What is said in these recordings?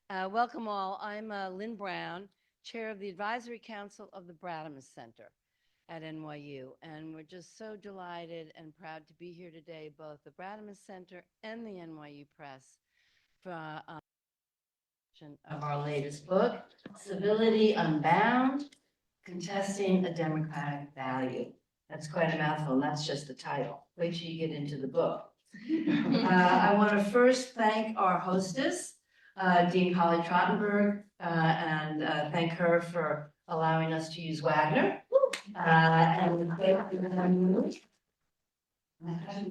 Welcome all. I'm Lynn Brown, Chair of the Advisory Council of the Brademas Center at NYU. And we're just so delighted and proud to be here today, both the Brademas Center and the NYU Press, for of our latest book, Civility Unbound, Contesting a Democratic Value. That's quite a mouthful, and that's just the title. Wait till you get into the book. I want to first thank our hostess, Dean Polly Trottenberg, and thank her for allowing us to use Wagner. And the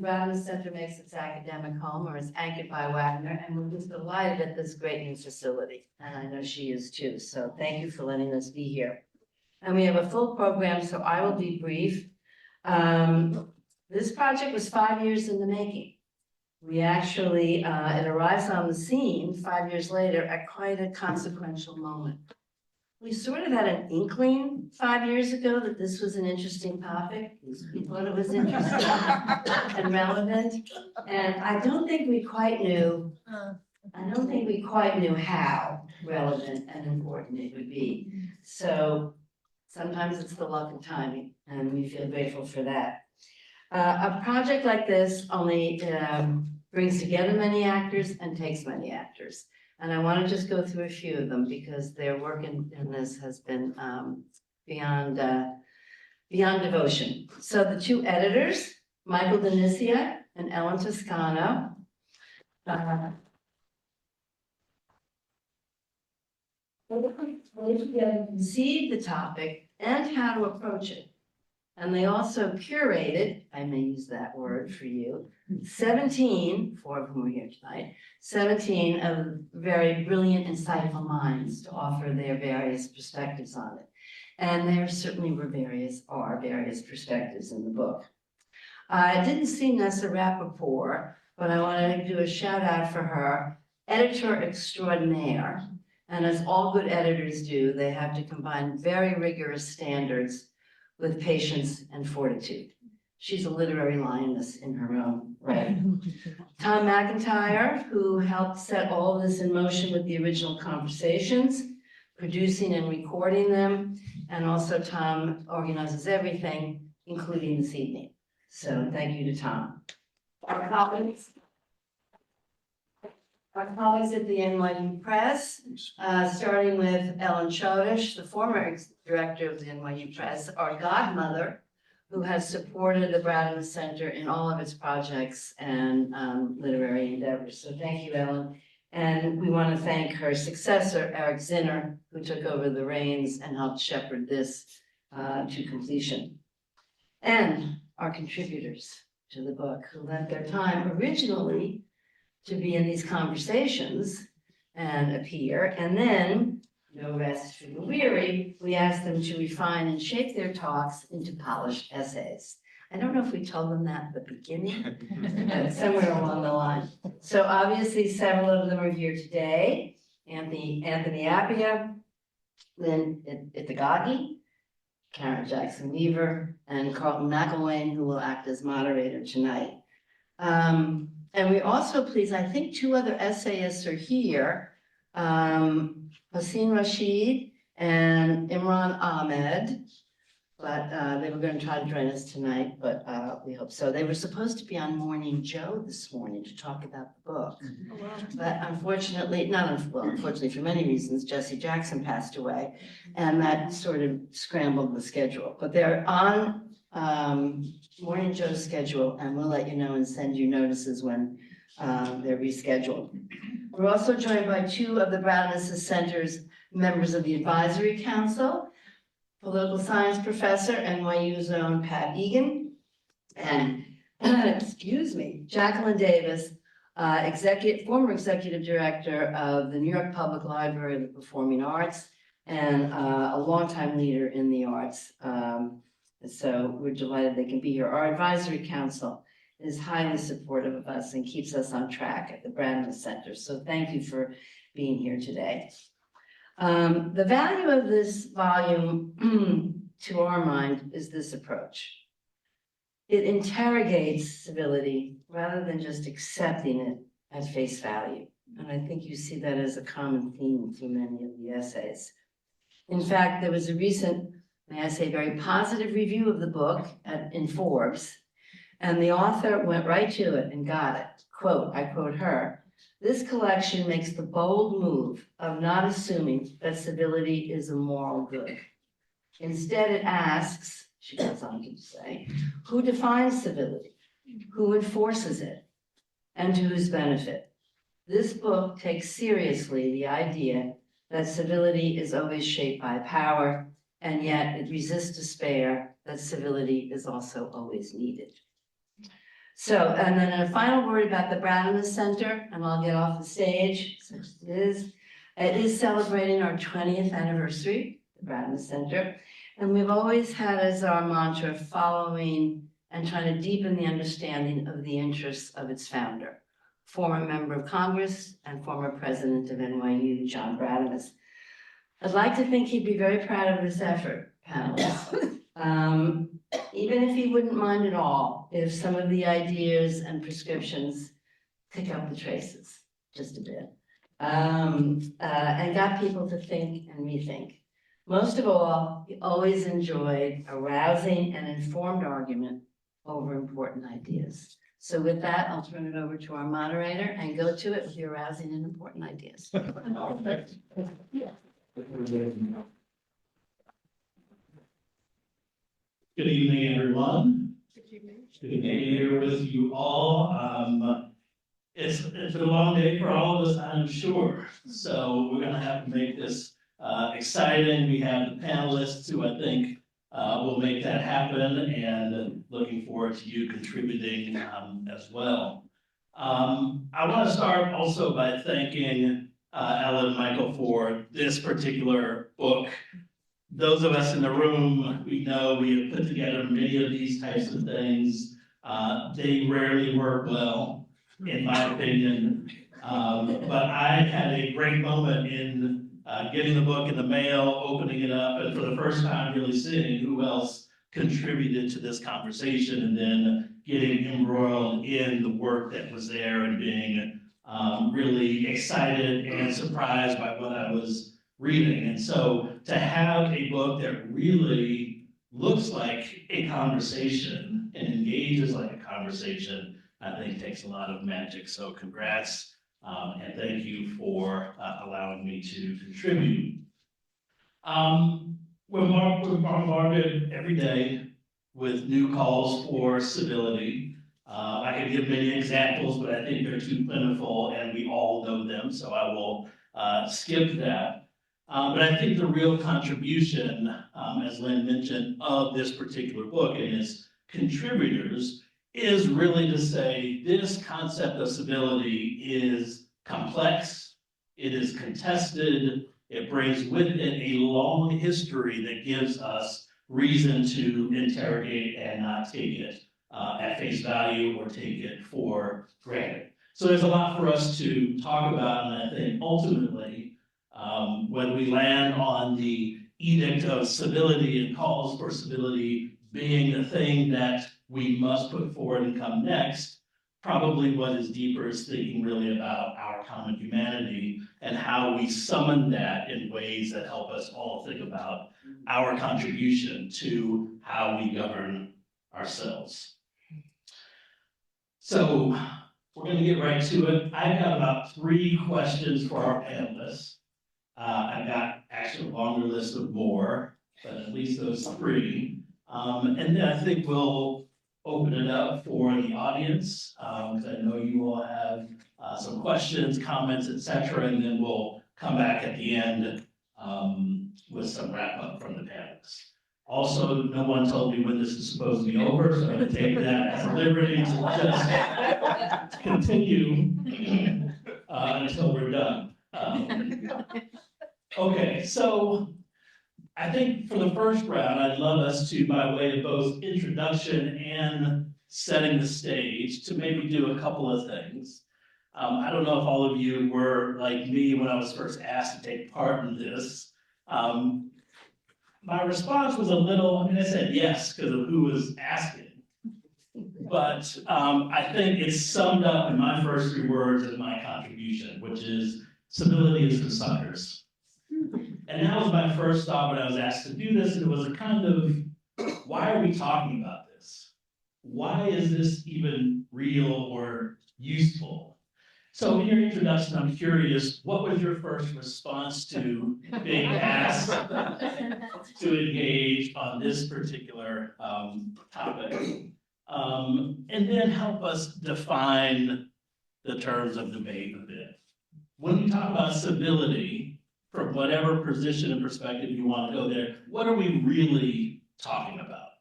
Brademas Center makes its academic home, or is anchored by Wagner, and we're just delighted at this great new facility. And I know she is too, so thank you for letting us be here. And we have a full program, so I will be brief. This project was 5 years in the making. We actually, it arrives on the scene 5 years later at quite a consequential moment. We sort of had an inkling 5 years ago that this was an interesting topic. We thought it was interesting and relevant. And I don't think we quite knew how relevant and important it would be. So sometimes it's the luck of timing, and we feel grateful for that. A project like this only brings together many actors and takes many actors. And I want to just go through a few of them because their work in this has been beyond devotion. So the two editors, Michael Denisia and Ellen Toscano, they together conceived the topic and how to approach it. And they also curated, I may use that word for you, 17, 4 of whom are here tonight, 17 of very brilliant, insightful minds to offer their various perspectives on it. And there certainly were various perspectives in the book. I didn't see Nessa Rappaport, but I want to do a shout out for her, editor extraordinaire. And as all good editors do, they have to combine very rigorous standards with patience and fortitude. She's a literary lioness in her own right. Tom McIntyre, who helped set all of this in motion with the original conversations, producing and recording them, and also Tom organizes everything, including this evening. So thank you to Tom. Our colleagues at the NYU Press, starting with Ellen Chodish, the former director of the NYU Press, our godmother, who has supported the Brademas Center in all of its projects and literary endeavors. So thank you, Ellen. And we want to thank her successor, Eric Zinner, who took over the reins and helped shepherd this to completion. And our contributors to the book, who lent their time originally to be in these conversations and appear, and then, no rest for the weary, we asked them to refine and shape their talks into polished essays. I don't know if we told them that at the beginning, but somewhere along the line. So obviously several of them are here today. Anthony Appiah, Lynn Itagaki, Karen Jackson Weaver, and Charlton McIlwain, who will act as moderator tonight. And we also please, I think 2 other essayists are here, Hossein Rashid and Imran Ahmed, but they were going to try to join us tonight, but we hope so. They were supposed to be on Morning Joe this morning to talk about the book, but unfortunately, unfortunately for many reasons, Jesse Jackson passed away, and that sort of scrambled the schedule. But they're on Morning Joe's schedule, and we'll let you know and send you notices when they're rescheduled. We're also joined by 2 of the Brademas Center's members of the Advisory Council, political science professor, NYU's own Pat Egan, and, Jacqueline Davis, former executive director of the New York Public Library of the Performing Arts, and a longtime leader in the arts. So we're delighted they can be here. Our advisory council is highly supportive of us and keeps us on track at the Brademas Center. So thank you for being here today. The value of this volume, to our mind, is this approach. It interrogates civility rather than just accepting it at face value. And I think you see that as a common theme through many of the essays. In fact, there was a recent, may I say, very positive review of the book in Forbes, and the author went right to it and got it. Quote, I quote her, "This collection makes the bold move of not assuming that civility is a moral good. Instead, it asks," she goes on to say, "who defines civility? Who enforces it? And to whose benefit? This book takes seriously the idea that civility is always shaped by power, and yet it resists despair that civility is also always needed." So, and then a final word about the Bradman Center, and I'll get off the stage, such as it is. It is celebrating our 20th anniversary, the Bradman Center, and we've always had as our mantra following and trying to deepen the understanding of the interests of its founder, former member of Congress and former president of NYU, John Bradman. I'd like to think he'd be very proud of this effort, panelists. Even if he wouldn't mind at all, if some of the ideas and prescriptions pick up the traces just a bit, and got people to think and rethink. Most of all, he always enjoyed a rousing and informed argument over important ideas. So with that, I'll turn it over to our moderator and go to it with your rousing and important ideas. Good evening, everyone. Good to be here with you all. It's been a long day for all of us, I'm sure. So we're going to have to make this exciting. We have the panelists who I think will make that happen, and looking forward to you contributing as well. I want to start also by thanking Ellen and Michael for this particular book. Those of us in the room, we know we have put together many of these types of things. They rarely work well, in my opinion. But I had a great moment in getting the book in the mail, opening it up, and for the first time really seeing who else contributed to this conversation, and then getting embroiled in the work that was there and being really excited and surprised by what I was reading. And so to have a book that really looks like a conversation and engages like a conversation, I think takes a lot of magic. So congrats, and thank you for allowing me to contribute. We're bombarded every day with new calls for civility. I could give many examples, but I think they're too plentiful and we all know them, so I will skip that. But I think the real contribution, as Lynn mentioned, of this particular book and its contributors is really to say this concept of civility is complex, it is contested, it brings with it a long history that gives us reason to interrogate and not take it at face value or take it for granted. So there's a lot for us to talk about, and I think ultimately, when we land on the edict of civility and calls for civility being the thing that we must put forward and come next, probably what is deeper is thinking really about our common humanity and how we summon that in ways that help us all think about our contribution to how we govern ourselves. So we're going to get right to it. I've got about 3 questions for our panelists. I've got actually a longer list of more, but at least those 3. And then I think we'll open it up for the audience, because I know you all have some questions, comments, etc. And then we'll come back at the end with some wrap up from the panelists. Also, no one told me when this is supposed to be over, so I'm going to take that as a liberty to just continue until we're done. Okay, so I think for the first round, I'd love us to, by way of both introduction and setting the stage, to maybe do a couple of things. I don't know if all of you were like me when I was first asked to take part in this. My response was a little, I said yes because of who was asking. But I think it's summed up in my first 3 words as my contribution, which is civility is for suckers. And that was my first thought when I was asked to do this, and it was a kind of, why are we talking about this? Why is this even real or useful? So in your introduction, I'm curious, what was your first response to being asked to engage on this particular topic? And then help us define the terms of debate a bit. When we talk about civility, from whatever position and perspective you want to go there, what are we really talking about?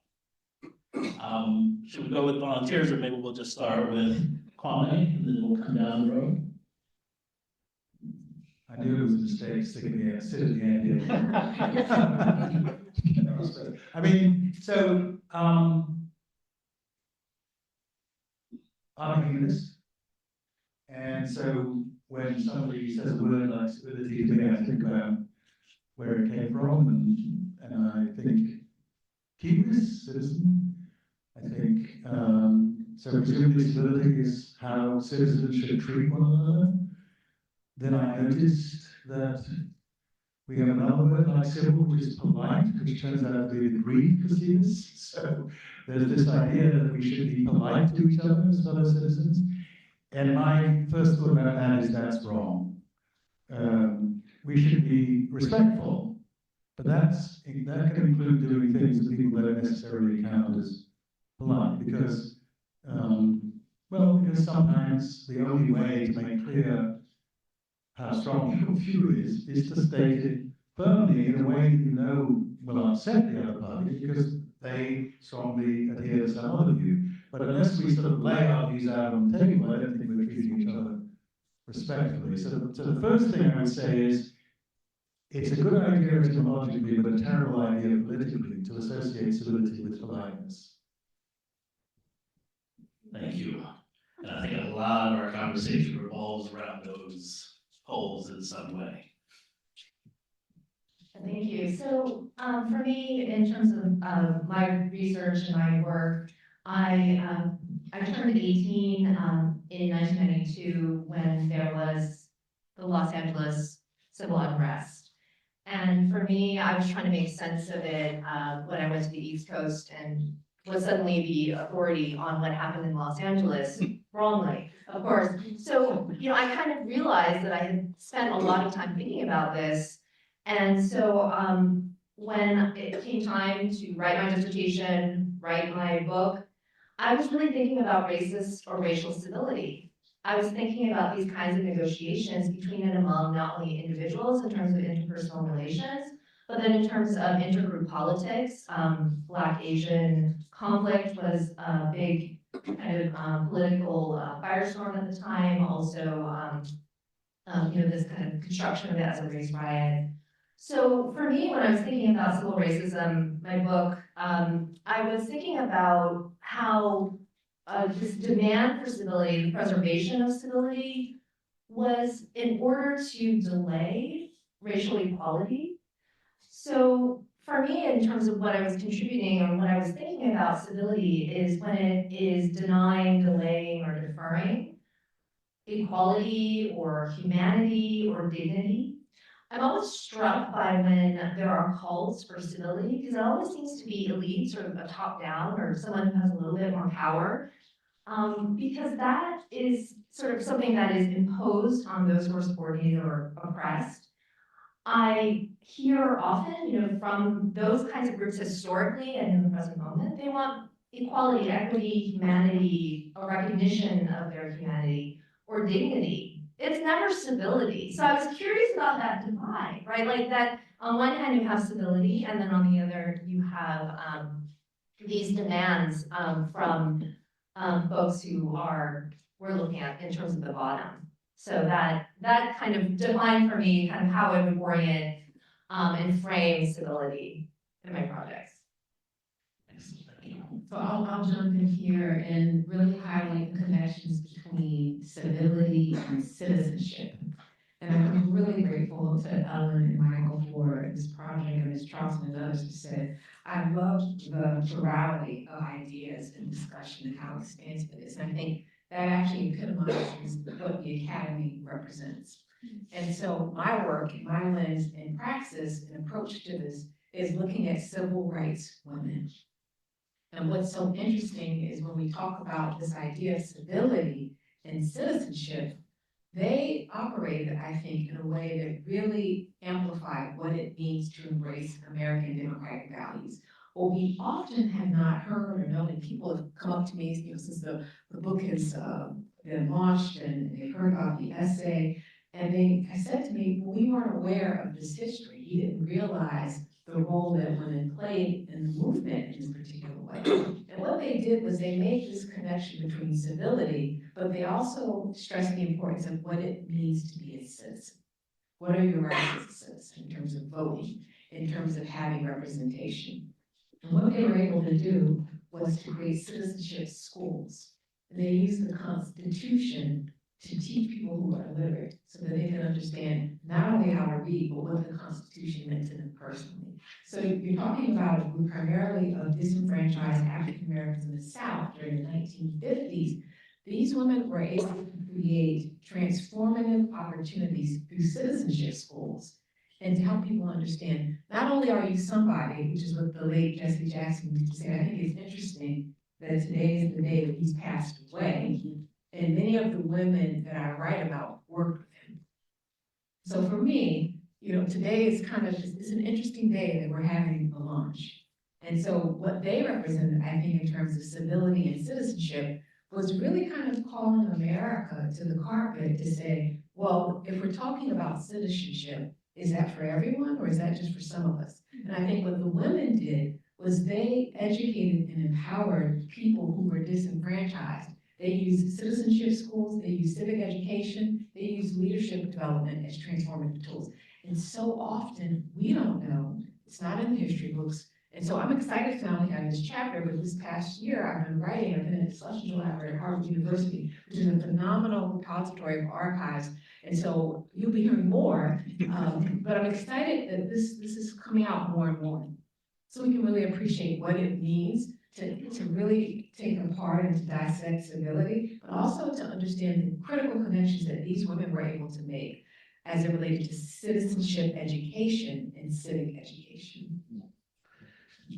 Should we go with volunteers, or maybe we'll just start with Kwame, and then we'll come down the road? I knew it was a mistake sticking the sit at the end here. I mean, so I'm a humanist, and so when somebody says a word like civility to me, I think about where it came from, and I think keenness, citizen. I think so. Presumably, civility is how citizens should treat one another. Then I noticed that we have another word like civil, which is polite, which turns out to be the Greek for civis. So there's this idea that we should be polite to each other as fellow citizens. And my first thought about that is that's wrong. We should be respectful, but that can include doing things that people don't necessarily count as polite, because because sometimes the only way to make clear how strong your view is to state it firmly in a way that you know will upset the other party because they strongly adhere to some other view. But unless we sort of lay our views out on the table, I don't think we're treating each other respectfully. So the first thing I would say is, it's a good idea etymologically, but a terrible idea politically to associate civility with politeness. Thank you. And I think a lot of our conversation revolves around those holes in some way. Thank you. So for me, in terms of my research and my work, I turned 18 in 1992 when there was the Los Angeles civil unrest. And for me, I was trying to make sense of it when I went to the East Coast and was suddenly the authority on what happened in Los Angeles, wrongly, of course. So, I kind of realized that I had spent a lot of time thinking about this. And so when it came time to write my dissertation, write my book, I was really thinking about racist or racial civility. I was thinking about these kinds of negotiations between and among not only individuals in terms of interpersonal relations, but then in terms of intergroup politics. Black Asian conflict was a big kind of political firestorm at the time. Also, this kind of construction of it as a race riot. So for me, when I was thinking about civil racism, my book, I was thinking about how this demand for civility, the preservation of civility, was in order to delay racial equality. So for me, in terms of what I was contributing or what I was thinking about civility, is when it is denying, delaying, or deferring equality or humanity or dignity. I'm always struck by when there are calls for civility, because it always seems to be elite, sort of a top-down, or someone who has a little bit more power, because that is sort of something that is imposed on those who are subordinated or oppressed. I hear often, from those kinds of groups historically and in the present moment, they want equality, equity, humanity, a recognition of their humanity, or dignity. It's never civility. So I was curious about that divide, right? Like that, on one hand you have civility, and then on the other you have these demands from folks who we're looking at in terms of the bottom. So that kind of defined for me kind of how I would orient and frame civility in my projects. So I'll jump in here and really highlight the connections between civility and citizenship. And I'm really grateful to Ellen and Michael for this project, and Ms. Charlton and others who said, I loved the plurality of ideas and discussion and how it stands for this. And I think that actually epitomizes what the Academy represents. And so my work, my lens and praxis and approach to this is looking at civil rights women. And what's so interesting is when we talk about this idea of civility and citizenship, they operated, I think, in a way that really amplified what it means to embrace American democratic values. What we often have not heard or known, and people have come up to me, since the book has been launched and they've heard about the essay, and they have said to me, well, we weren't aware of this history. We didn't realize the role that women played in the movement in this particular way. And what they did was they made this connection between civility, but they also stressed the importance of what it means to be a citizen. What are your rights as a citizen in terms of voting, in terms of having representation? And what they were able to do was to create citizenship schools. And they used the Constitution to teach people who are illiterate so that they can understand not only how to read, but what the Constitution meant to them personally. So you're talking about a group primarily of disenfranchised African Americans in the South during the 1950s. These women were able to create transformative opportunities through citizenship schools and to help people understand, not only are you somebody, which is what the late Jesse Jackson used to say. I think it's interesting that today is the day that he's passed away. And many of the women that I write about worked with him. So for me, today is it's an interesting day that we're having a launch. And so what they represented, I think, in terms of civility and citizenship was really kind of calling America to the carpet to say, well, if we're talking about citizenship, is that for everyone or is that just for some of us? And I think what the women did was they educated and empowered people who were disenfranchised. They use citizenship schools, they use civic education, they use leadership development as transformative tools. And so often we don't know, it's not in the history books. And so I'm excited to not only have this chapter, but this past year I've been writing, I've been in a discussion library at Harvard University, which is a phenomenal repository of archives. And so you'll be hearing more, but I'm excited that this is coming out more and more. So we can really appreciate what it means to really take apart and to dissect civility, but also to understand the critical connections that these women were able to make as it related to citizenship education and civic education.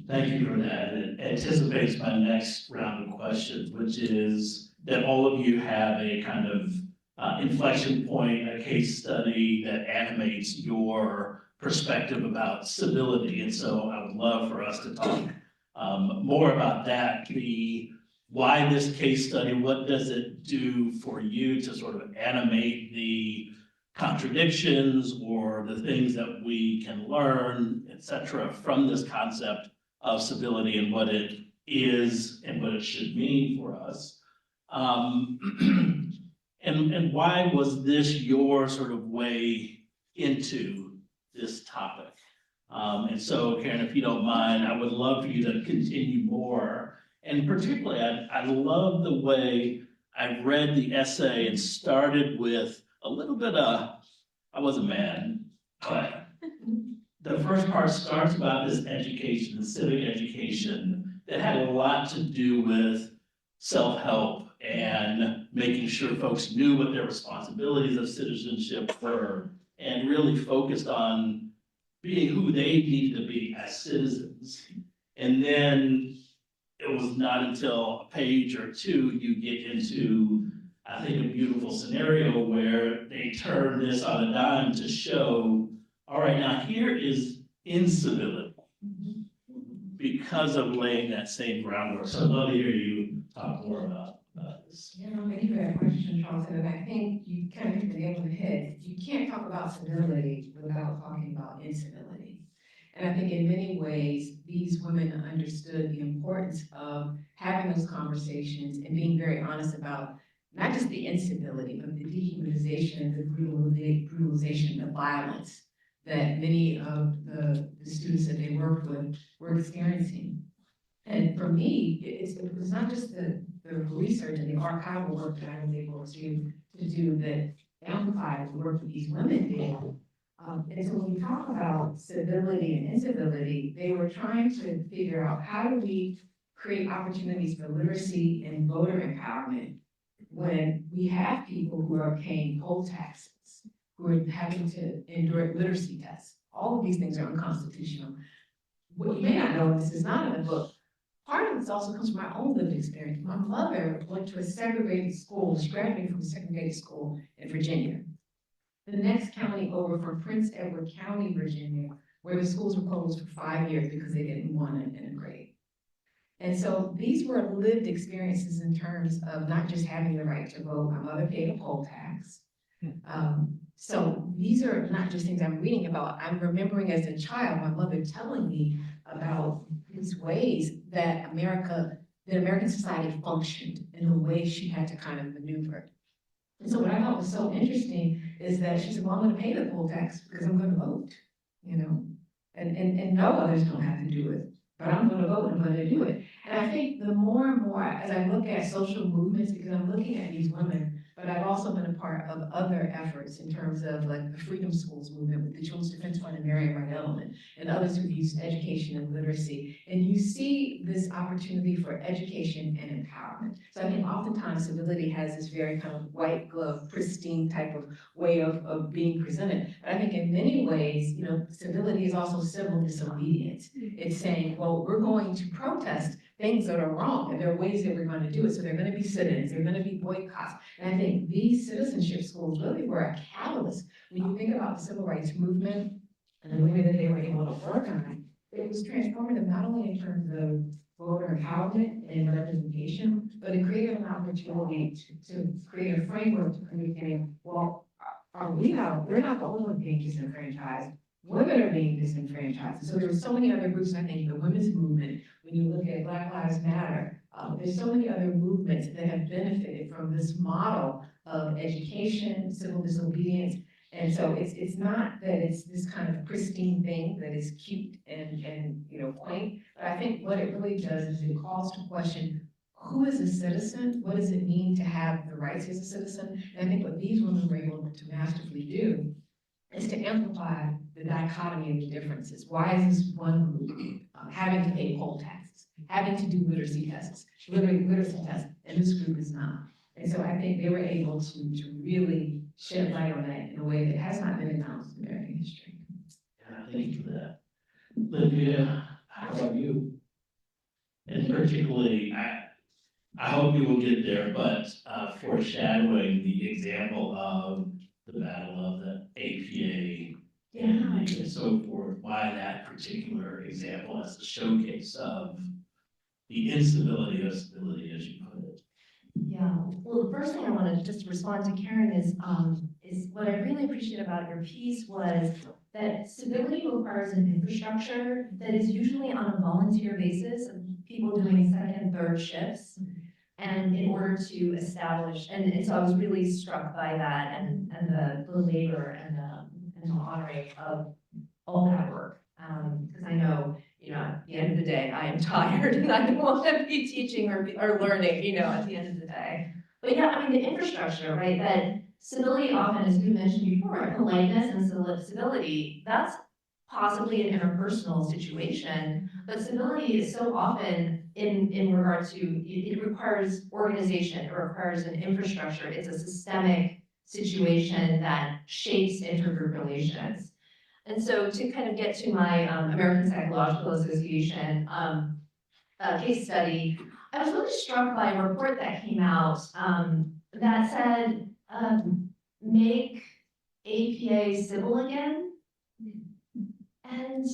Thank you for that. It anticipates my next round of questions, which is that all of you have a kind of inflection point, a case study that animates your perspective about civility. And so I would love for us to talk more about that, why this case study, what does it do for you to sort of animate the contradictions or the things that we can learn, et cetera, from this concept of civility and what it is and what it should mean for us. And why was this your sort of way into this topic? And so, Karen, if you don't mind, I would love for you to continue more. And particularly, I love the way I read the essay and started with a little bit of, I wasn't mad, but the first part starts about this education, the civic education, that had a lot to do with self-help and making sure folks knew what their responsibilities of citizenship were and really focused on being who they needed to be as citizens. And then it was not until a page or two you get into, I think, a beautiful scenario where they turn this on a dime to show, all right, now here is incivility because of laying that same groundwork. So I'd love to hear you talk more about this. Yeah, thank you for that question, Charlton. And I think you kind of hit the nail on the head. You can't talk about civility without talking about incivility. And I think in many ways, these women understood the importance of having those conversations and being very honest about not just the incivility, but the dehumanization, the brutalization, the violence that many of the students that they worked with were experiencing. And for me, it was not just the research and the archival work that I was able to do that amplify the work that these women did. And so when we talk about civility and incivility, they were trying to figure out how do we create opportunities for literacy and voter empowerment when we have people who are paying poll taxes, who are having to endure literacy tests. All of these things are unconstitutional. What you may not know, and this is not in the book, part of this also comes from my own lived experience. My mother went to a segregated school. She graduated from a segregated school in Virginia. The next county over from Prince Edward County, Virginia, where the schools were closed for 5 years because they didn't want to integrate. And so these were lived experiences in terms of not just having the right to vote. My mother paid a poll tax. So these are not just things I'm reading about. I'm remembering as a child, my mother telling me about these ways that American society functioned and the way she had to kind of maneuver. And so what I thought was so interesting is that she said, well, I'm going to pay the poll tax because I'm going to vote, you know, and no others don't have to do it, but I'm going to vote and I'm going to do it. And I think the more and more as I look at social movements, because I'm looking at these women, but I've also been a part of other efforts in terms of like the Freedom Schools movement with the Children's Defense Fund and Marian Wright Element and others who've used education and literacy. And you see this opportunity for education and empowerment. So I think oftentimes civility has this very kind of white glove, pristine type of way of being presented. But I think in many ways, you know, civility is also civil disobedience. It's saying, well, we're going to protest things that are wrong, and there are ways that we're going to do it. So there are going to be sit-ins, there are going to be boycotts. And I think these citizenship schools really were a catalyst. When you think about the civil rights movement and the way that they were able to organize, it was transformative not only in terms of voter empowerment and representation, but it created an opportunity to create a framework to understand, well, we're not the only ones being disenfranchised. Women are being disenfranchised. So there's so many other groups, I think the women's movement, when you look at Black Lives Matter, there's so many other movements that have benefited from this model of education, civil disobedience. And so it's not that it's this kind of pristine thing that is cute and you know, quaint, but I think what it really does is it calls to question, who is a citizen? What does it mean to have the rights as a citizen? And I think what these women were able to masterfully do is to amplify the dichotomy of the differences. Why is this one group having to pay poll taxes, having to do literacy tests, and this group is not? And so I think they were able to really shed light on that in a way that has not been announced in American history. Yeah, thank you for that. Olivia, how about you? And particularly, I hope you will get there, but foreshadowing the example of the battle of the APA and so forth, why that particular example as a showcase of the instability of civility, as you put it. Yeah, well, the first thing I want to just respond to Karen is what I really appreciate about your piece was that civility requires an infrastructure that is usually on a volunteer basis of people doing second, third shifts. And in order to establish, and so I was really struck by that and the labor and the honoring of all that work. Because I know, you know, at the end of the day, I am tired and I don't want to be teaching or learning, you know, at the end of the day. But yeah, I mean, the infrastructure, right, that civility often, as you mentioned before, politeness and civility, that's possibly an interpersonal situation, but civility is so often in regard to, it requires organization, it requires an infrastructure, it's a systemic situation that shapes intergroup relations. And so to kind of get to my American Psychological Association case study, I was really struck by a report that came out that said, make APA civil again. And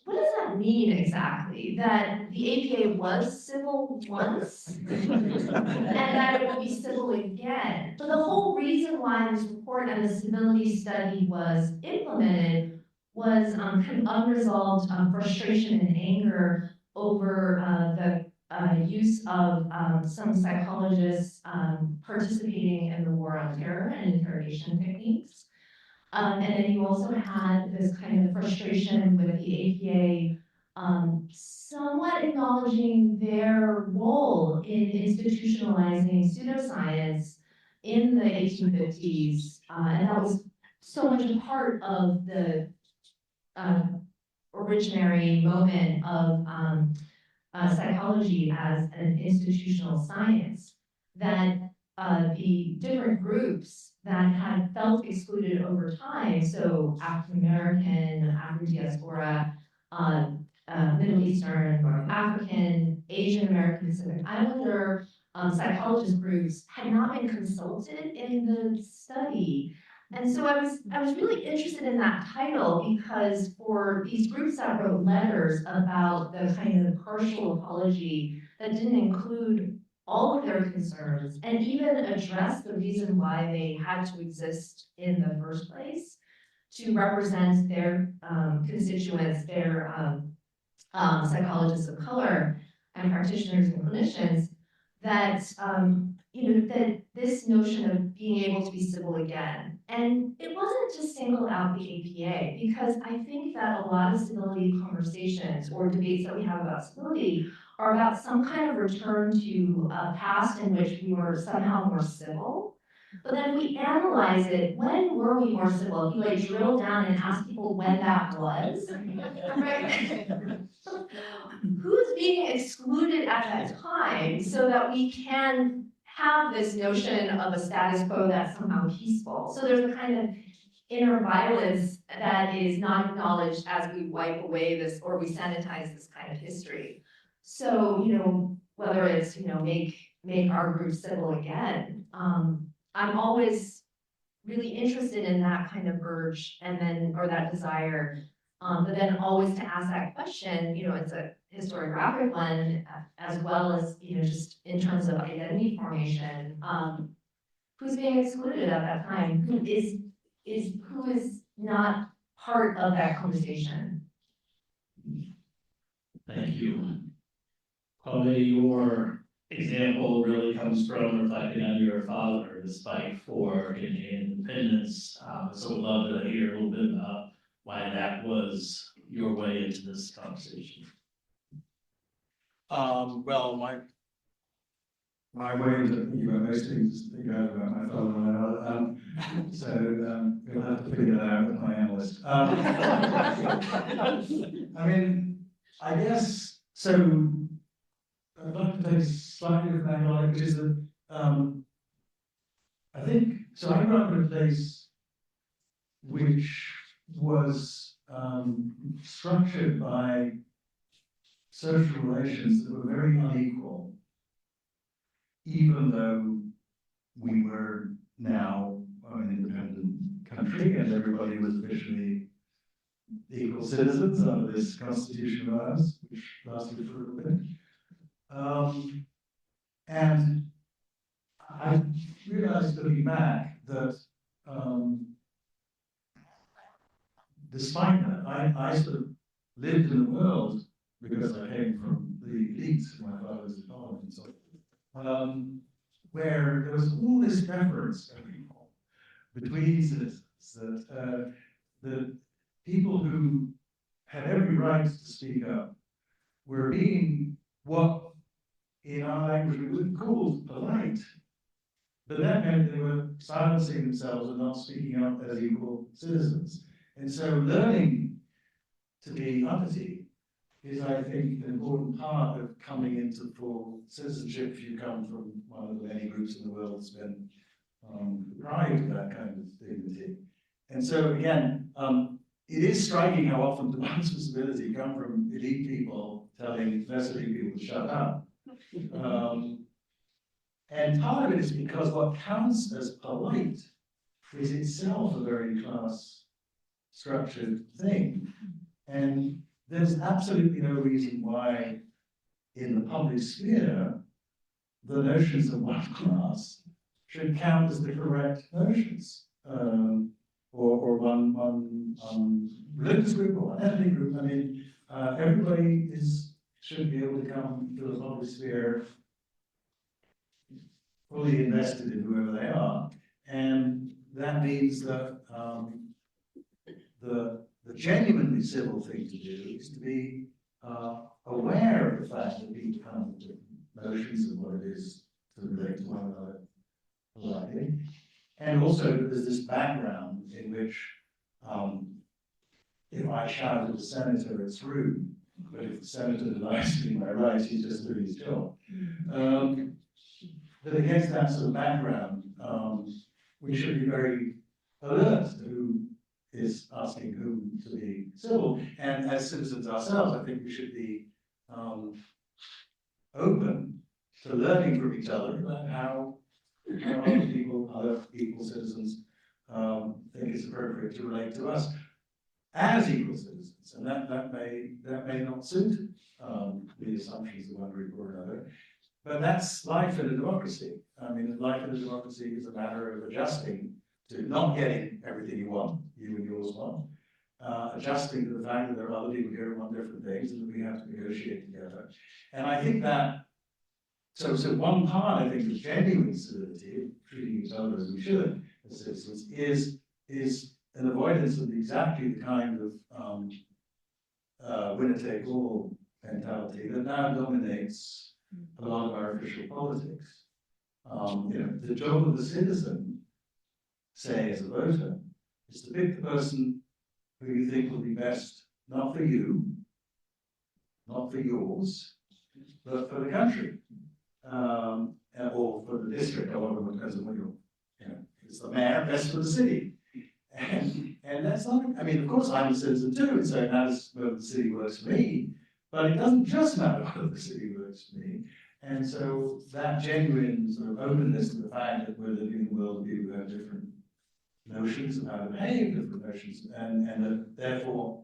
what does that mean exactly? That the APA was civil once and that it will be civil again. But the whole reason why this report and the civility study was implemented was kind of unresolved frustration and anger over the use of some psychologists participating in the war on terror and interrogation techniques. And then you also had this kind of frustration with the APA somewhat acknowledging their role in institutionalizing pseudoscience in the 1850s And that was so much a part of the originary moment of psychology as an institutional science, that the different groups that had felt excluded over time, so African American, Afro diaspora, Middle Eastern, North African, Asian American, Pacific Islander, psychologist groups had not been consulted in the study. And so I was really interested in that title because for these groups that wrote letters about the kind of partial apology that didn't include all of their concerns and even address the reason why they had to exist in the first place to represent their constituents, their psychologists of color and practitioners and clinicians, that that this notion of being able to be civil again. And it wasn't to single out the APA, because I think that a lot of civility conversations or debates that we have about civility are about some kind of return to a past in which we were somehow more civil. But then if we analyze it, when were we more civil? If you like drill down and ask people when that was, right? Who's being excluded at that time so that we can have this notion of a status quo that's somehow peaceful? So there's a kind of inner violence that is not acknowledged as we wipe away this or we sanitize this kind of history. So, whether it's, make our group civil again, I'm always really interested in that kind of urge and then, or that desire. But then always to ask that question, it's a historiographic one, as well as, just in terms of identity formation, who's being excluded at that time? Who is not part of that conversation? Thank you. Kwame, your example really comes from reflecting on your father, this fight for Indian independence. So we'd love to hear a little bit about why that was your way into this conversation. Well, my way into thinking about most things is to think out about my father and my mother. So you'll have to figure that out with my analyst. I mean, I guess, so I'd like to take a slightly different angle on it, which is that I think, so I grew up in a place which was structured by social relations that were very unequal, even though we were now an independent country and everybody was officially equal citizens under this constitution of ours, which lasted for a little bit. And I realized looking back that despite that, I sort of lived in a world, because I came from the elites, my father's college and so on, where there was all this deference going on between citizens, that the people who had every right to speak up were being what in our language we would call polite, but that meant they were silencing themselves and not speaking up as equal citizens. And so learning to be uppity is, I think, an important part of coming into full citizenship if you come from one of the many groups in the world that's been deprived of that kind of dignity. And so again, it is striking how often demands for civility come from elite people telling lesser people to shut up. And part of it is because what counts as polite is itself a very class-structured thing. And there's absolutely no reason why, in the public sphere, the notions of one class should count as the correct notions, or one religious group or one ethnic group. I mean, everybody should be able to come to the public sphere fully invested in whoever they are, and that means that the genuinely civil thing to do is to be aware of the fact that people come with different notions of what it is to relate to one another politely, And also there's this background in which, if I shout at the senator, it's rude. But if the senator denies me my rights, he's just doing his job. But against that sort of background, we should be very alert to who is asking whom to be civil. And as citizens ourselves, I think we should be open to learning from each other about how other equal citizens, think it's appropriate to relate to us as equal citizens. And that may not suit the assumptions of one group or another. But that's life in a democracy. I mean, life in a democracy is a matter of adjusting to not getting everything you want, you and yours want, adjusting to the fact that there are other people here who want different things and that we have to negotiate together. And I think that, so one part, I think, of genuine civility, treating each other as we should as citizens, is an avoidance of exactly the kind of winner-take-all mentality that now dominates a lot of our official politics. The job of the citizen, say as a voter, is to pick the person who you think will be best, not for you, not for yours, but for the country, or for the district, or whatever, depends on what you're, it's the mayor, best for the city. And that's not, I mean, of course, I'm a citizen too, and so it matters whether the city works for me, but it doesn't just matter whether the city works for me. And so that genuine sort of openness to the fact that we're living in a world of people who have different notions of how to behave, different notions, and that therefore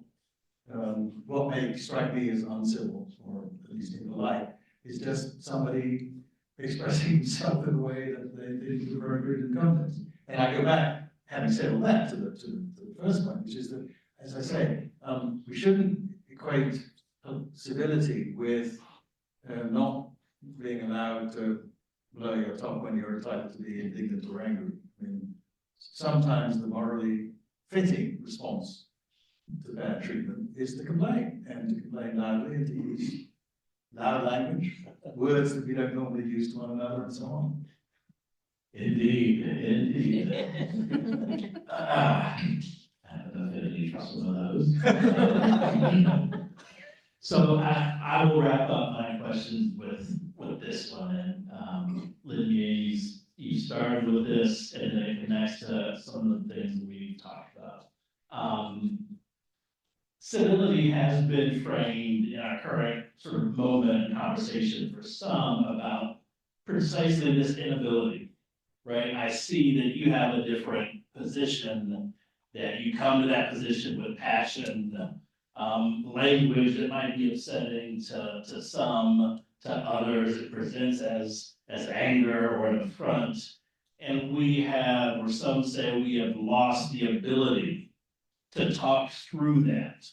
what may strike me as uncivil, or at least impolite, is just somebody expressing himself in a way that they think is appropriate in context. And I go back, having said all that, to the first point, which is that, as I say, we shouldn't equate civility with not being allowed to blow your top when you're entitled to be indignant or angry. I mean, sometimes the morally fitting response to bad treatment is to complain, and to complain loudly, and to use loud language, words that we don't normally use to one another, and so on. Indeed, indeed. I have an affinity for some of those. So I will wrap up my questions with this one. And Lynn, you started with this, and then it connects to some of the things we've talked about. Civility has been framed in our current sort of moment in conversation for some about precisely this inability, right? I see that you have a different position, that you come to that position with passion, language that might be upsetting to some, to others it presents as anger or an affront. And we have, or some say we have lost the ability to talk through that.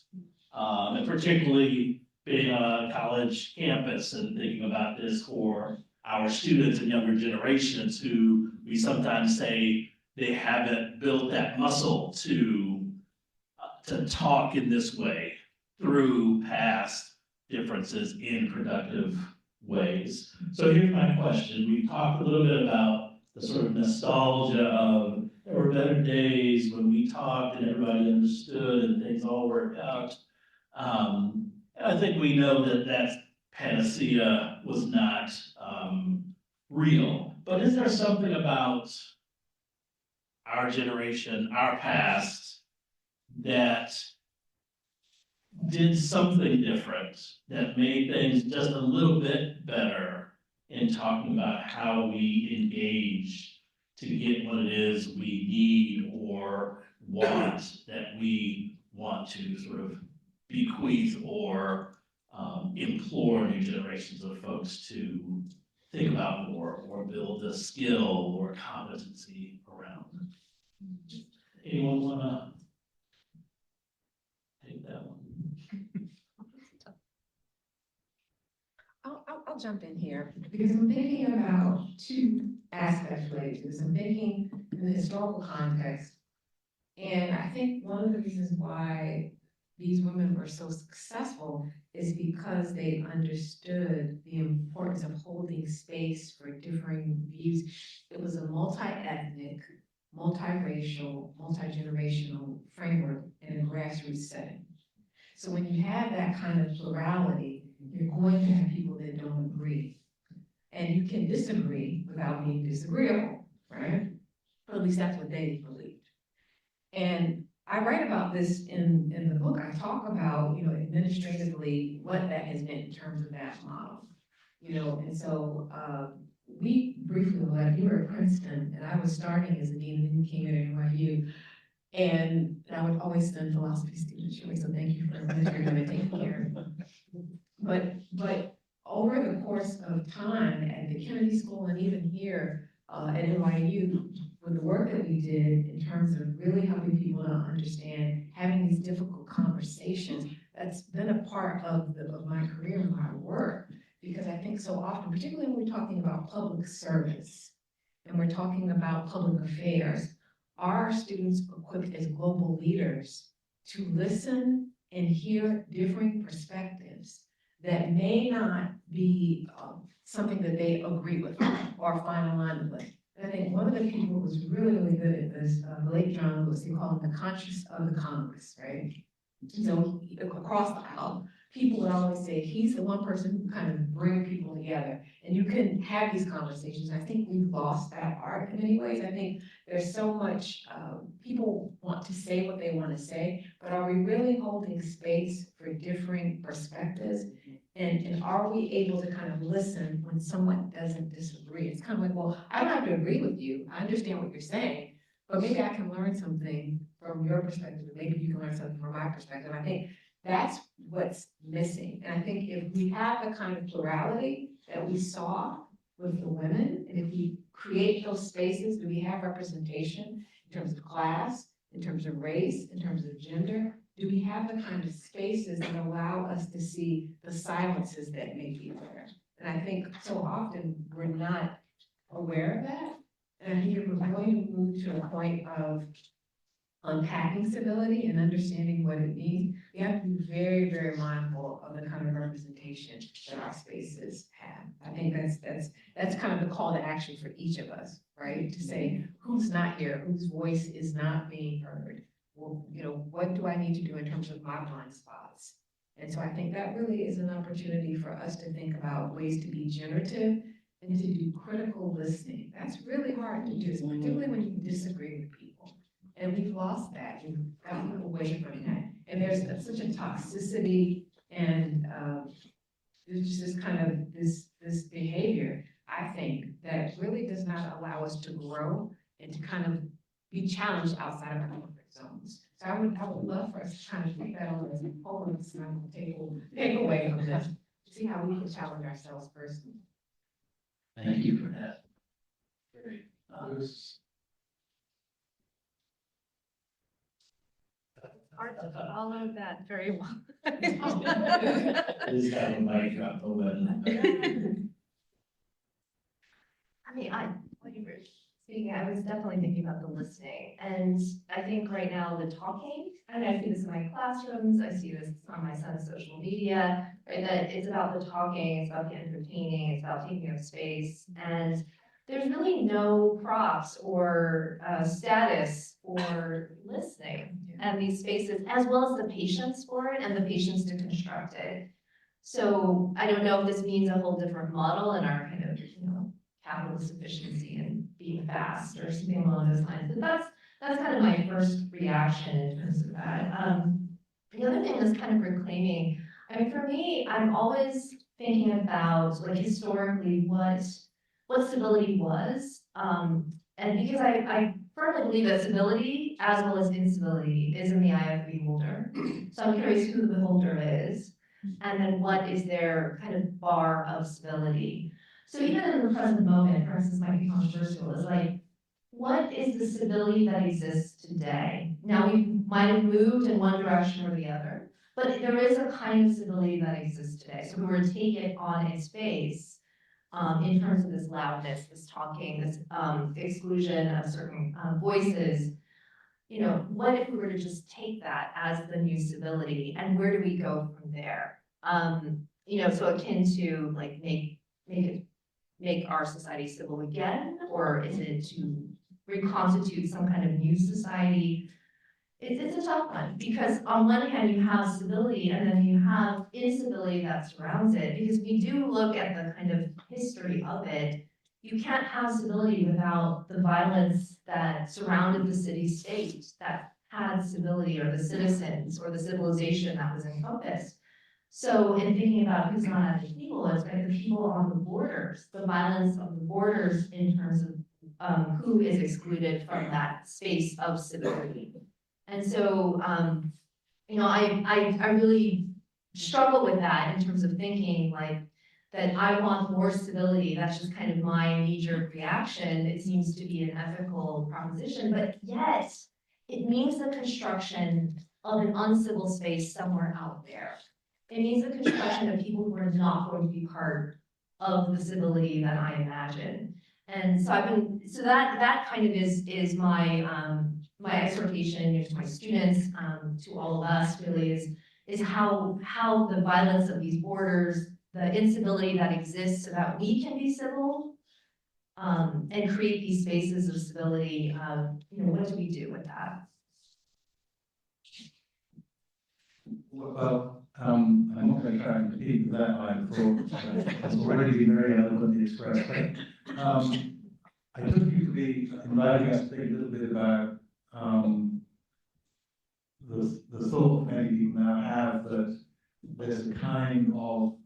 And particularly being on a college campus and thinking about this for our students and younger generations who we sometimes say they haven't built that muscle to talk in this way through past differences in productive ways. So here's my question. We talked a little bit about the sort of nostalgia of there were better days when we talked and everybody understood and things all worked out. And I think we know that that panacea was not real. But is there something about our generation, our past, that did something different, that made things just a little bit better in talking about how we engage to get what it is we need or want, that we want to sort of bequeath or implore new generations of folks to think about more or build a skill or competency around? Anyone want to take that one? I'll jump in here because I'm thinking about two aspects related to this. I'm thinking in the historical context, and I think one of the reasons why these women were so successful is because they understood the importance of holding space for differing views. It was a multi-ethnic, multiracial, multi-generational framework in a grassroots setting. So when you have that kind of plurality, you're going to have people that don't agree. And you can disagree without being disagreeable, right? Or at least that's what they believed. And I write about this in the book. I talk about, administratively what that has meant in terms of that model. And so we briefly left, you were at Princeton, and I was starting as a dean, and then you came in at NYU. And I would always send philosophy students your way, so thank you for administrating and taking care of me. But over the course of time at the Kennedy School and even here at NYU, with the work that we did in terms of really helping people to understand, having these difficult conversations, that's been a part of my career and my work. Because I think so often, particularly when we're talking about public service and we're talking about public affairs, are students equipped as global leaders to listen and hear differing perspectives that may not be something that they agree with or find alignment with? And I think one of the people who was really, really good at this, the late John Lewis, he called him the conscience of the Congress, right? So across the aisle, people would always say he's the one person who kind of bring people together, and you can have these conversations. I think we've lost that art in many ways. I think there's so much, people want to say what they want to say, but are we really holding space for differing perspectives? And are we able to kind of listen when someone doesn't disagree? It's kind of like, well, I don't have to agree with you. I understand what you're saying, but maybe I can learn something from your perspective. Maybe you can learn something from my perspective. I think that's what's missing. And I think if we have the kind of plurality that we saw with the women, and if we create those spaces, do we have representation in terms of class, in terms of race, in terms of gender? Do we have the kind of spaces that allow us to see the silences that may be there? And I think so often we're not aware of that. And I think if we're going to move to a point of unpacking civility and understanding what it means, we have to be very, very mindful of the kind of representation that our spaces have. I think that's kind of the call to action for each of us, right? To say who's not here, whose voice is not being heard. Well, what do I need to do in terms of my blind spots? And so I think that really is an opportunity for us to think about ways to be generative and to do critical listening. That's really hard to do, particularly when you disagree with people. And we've lost that. We've gotten away from that. And there's such a toxicity and there's just this kind of this behavior, I think, that really does not allow us to grow and to kind of be challenged outside of our comfort zones. So I would love for us to kind of take that on as a wholeness and take away from this, to see how we can challenge ourselves personally. Thank you for that. Very, Hard to follow that very well. This kind of mic drop open. I mean, when you were speaking, I was definitely thinking about the listening. And I think right now the talking, and I see this in my classrooms, I see this on my son's social media, right? That it's about the talking, it's about the entertaining, it's about taking up space. And there's really no props or status for listening and these spaces, as well as the patience for it and the patience to construct it. So I don't know if this means a whole different model in our kind of, capitalist efficiency and being fast or something along those lines. But that's kind of my first reaction in terms of that. The other thing is kind of reclaiming. I mean, for me, I'm always thinking about like historically what civility was. And because I firmly believe that civility as well as incivility is in the eye of the beholder. So I'm curious who the beholder is, and then what is their kind of bar of civility. So even in the present moment, for instance, might be controversial, is like, what is the civility that exists today? Now, we might have moved in one direction or the other, but there is a kind of civility that exists today. So we were to take it on its face in terms of this loudness, this talking, this exclusion of certain voices. What if we were to just take that as the new civility, and where do we go from there? So akin to like make our society civil again, or is it to reconstitute some kind of new society. It's a tough one, because on one hand, you have stability, and then you have instability that surrounds it, because we do look at the kind of history of it. You can't have stability without the violence that surrounded the city-state that had stability, or the citizens, or the civilization that was encompassed. So in thinking about who's not at the table, it's like the people on the borders, the violence of the borders in terms of who is excluded from that space of stability. And so, you know, I really struggle with that in terms of thinking like that I want more stability. That's just kind of my knee-jerk reaction. It seems to be an ethical proposition, but yet it means the construction of an uncivil space somewhere out there. It means the construction of people who are not going to be part of the civility that I imagine. And so that kind of is my my exhortation to my students, to all of us really is how the violence of these borders, the instability that exists so that we can be civil, and create these spaces of civility. You know, what do we do with that? Well, I'm not going to try and repeat that line of thought. It's already been very eloquently expressed. But, I took you to be inviting us to think a little bit about the thought many people now have that there's a kind of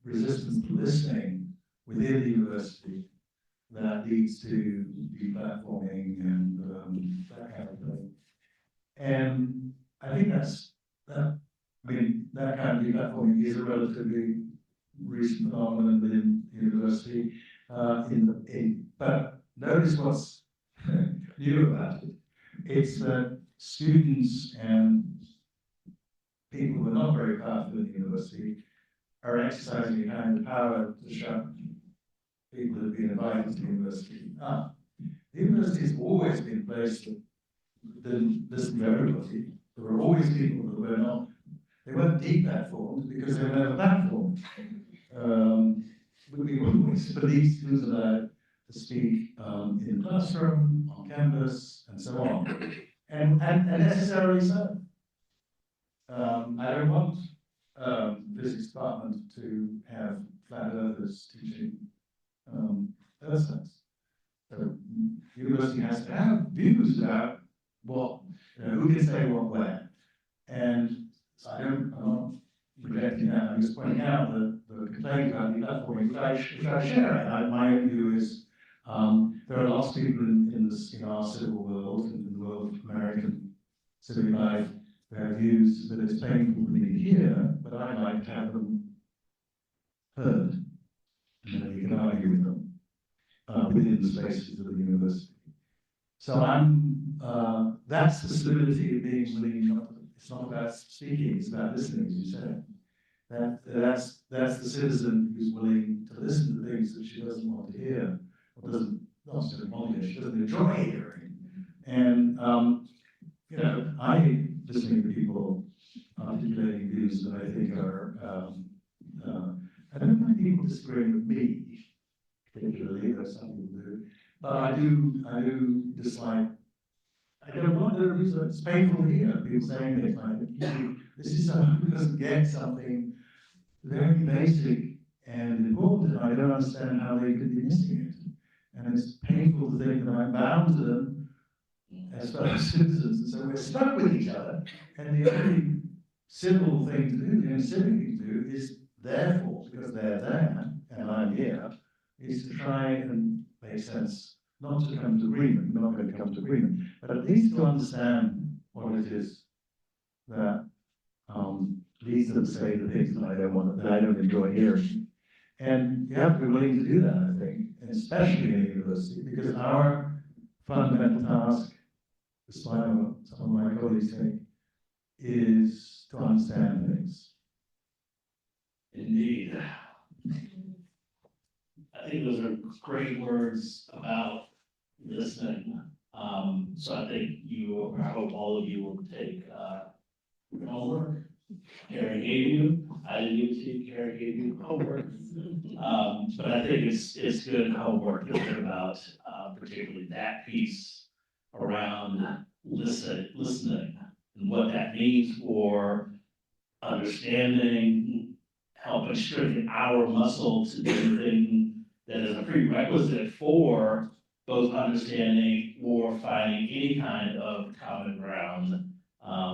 resistance to listening within the university that leads to deplatforming and that kind of thing. And I think that kind of deplatforming is a relatively recent phenomenon within the university. But notice what's new about it. It's that students and people who are not very powerful in the university are exercising a kind of power to shut people who have been invited to the university up. The university has always been a place that didn't listen to everybody. There were always people that were not, they weren't deplatformed because they were never platformed. We were always believed students allowed to speak in the classroom, on campus, and so on. And necessarily so. I don't want physics department to have flat earthers teaching earth science. So university has to have views about what, who can say what where. And so I'm not rejecting that. I'm just pointing out that the complaint about deplatforming, which I share. My own view is there are lots of people in our civil world, in the world of American civic life, who have views that it's painful for me to hear, but I'd like to have them heard, and then we can argue with them within the spaces of the university. So that's the civility of being willing. It's not about speaking; it's about listening, as you said. That's the citizen who's willing to listen to things that she doesn't want to hear, or doesn't want to hear, she doesn't enjoy hearing. And I listening to people articulating views that I think are. I don't mind people disagreeing with me, particularly, though some people do. But I do dislike. I don't want the reason it's painful to hear people saying things like, this is someone who doesn't get something very basic and important, and I don't understand how they could be missing it. And it's painful to think that I'm bound to them as fellow citizens, and so we're stuck with each other. And the only civil thing to do, the only civic thing to do, is therefore, because they're there and I'm here, is to try and make sense. Not to come to agreement, we're not going to come to agreement, but at least to understand what it is that leads them to say the things that I don't enjoy hearing. And you have to be willing to do that, I think, and especially in a university, because our fundamental task, despite what some of my colleagues think, is to understand things. Indeed. I think those are great words about listening. So I think I hope all of you will take homework Carrie gave you. I didn't give it to you, Carrie gave you homework. But I think it's good homework to think about, particularly that piece around listening and what that means for understanding, helping strengthen our muscle to do the thing that is a prerequisite for both understanding or finding any kind of common ground.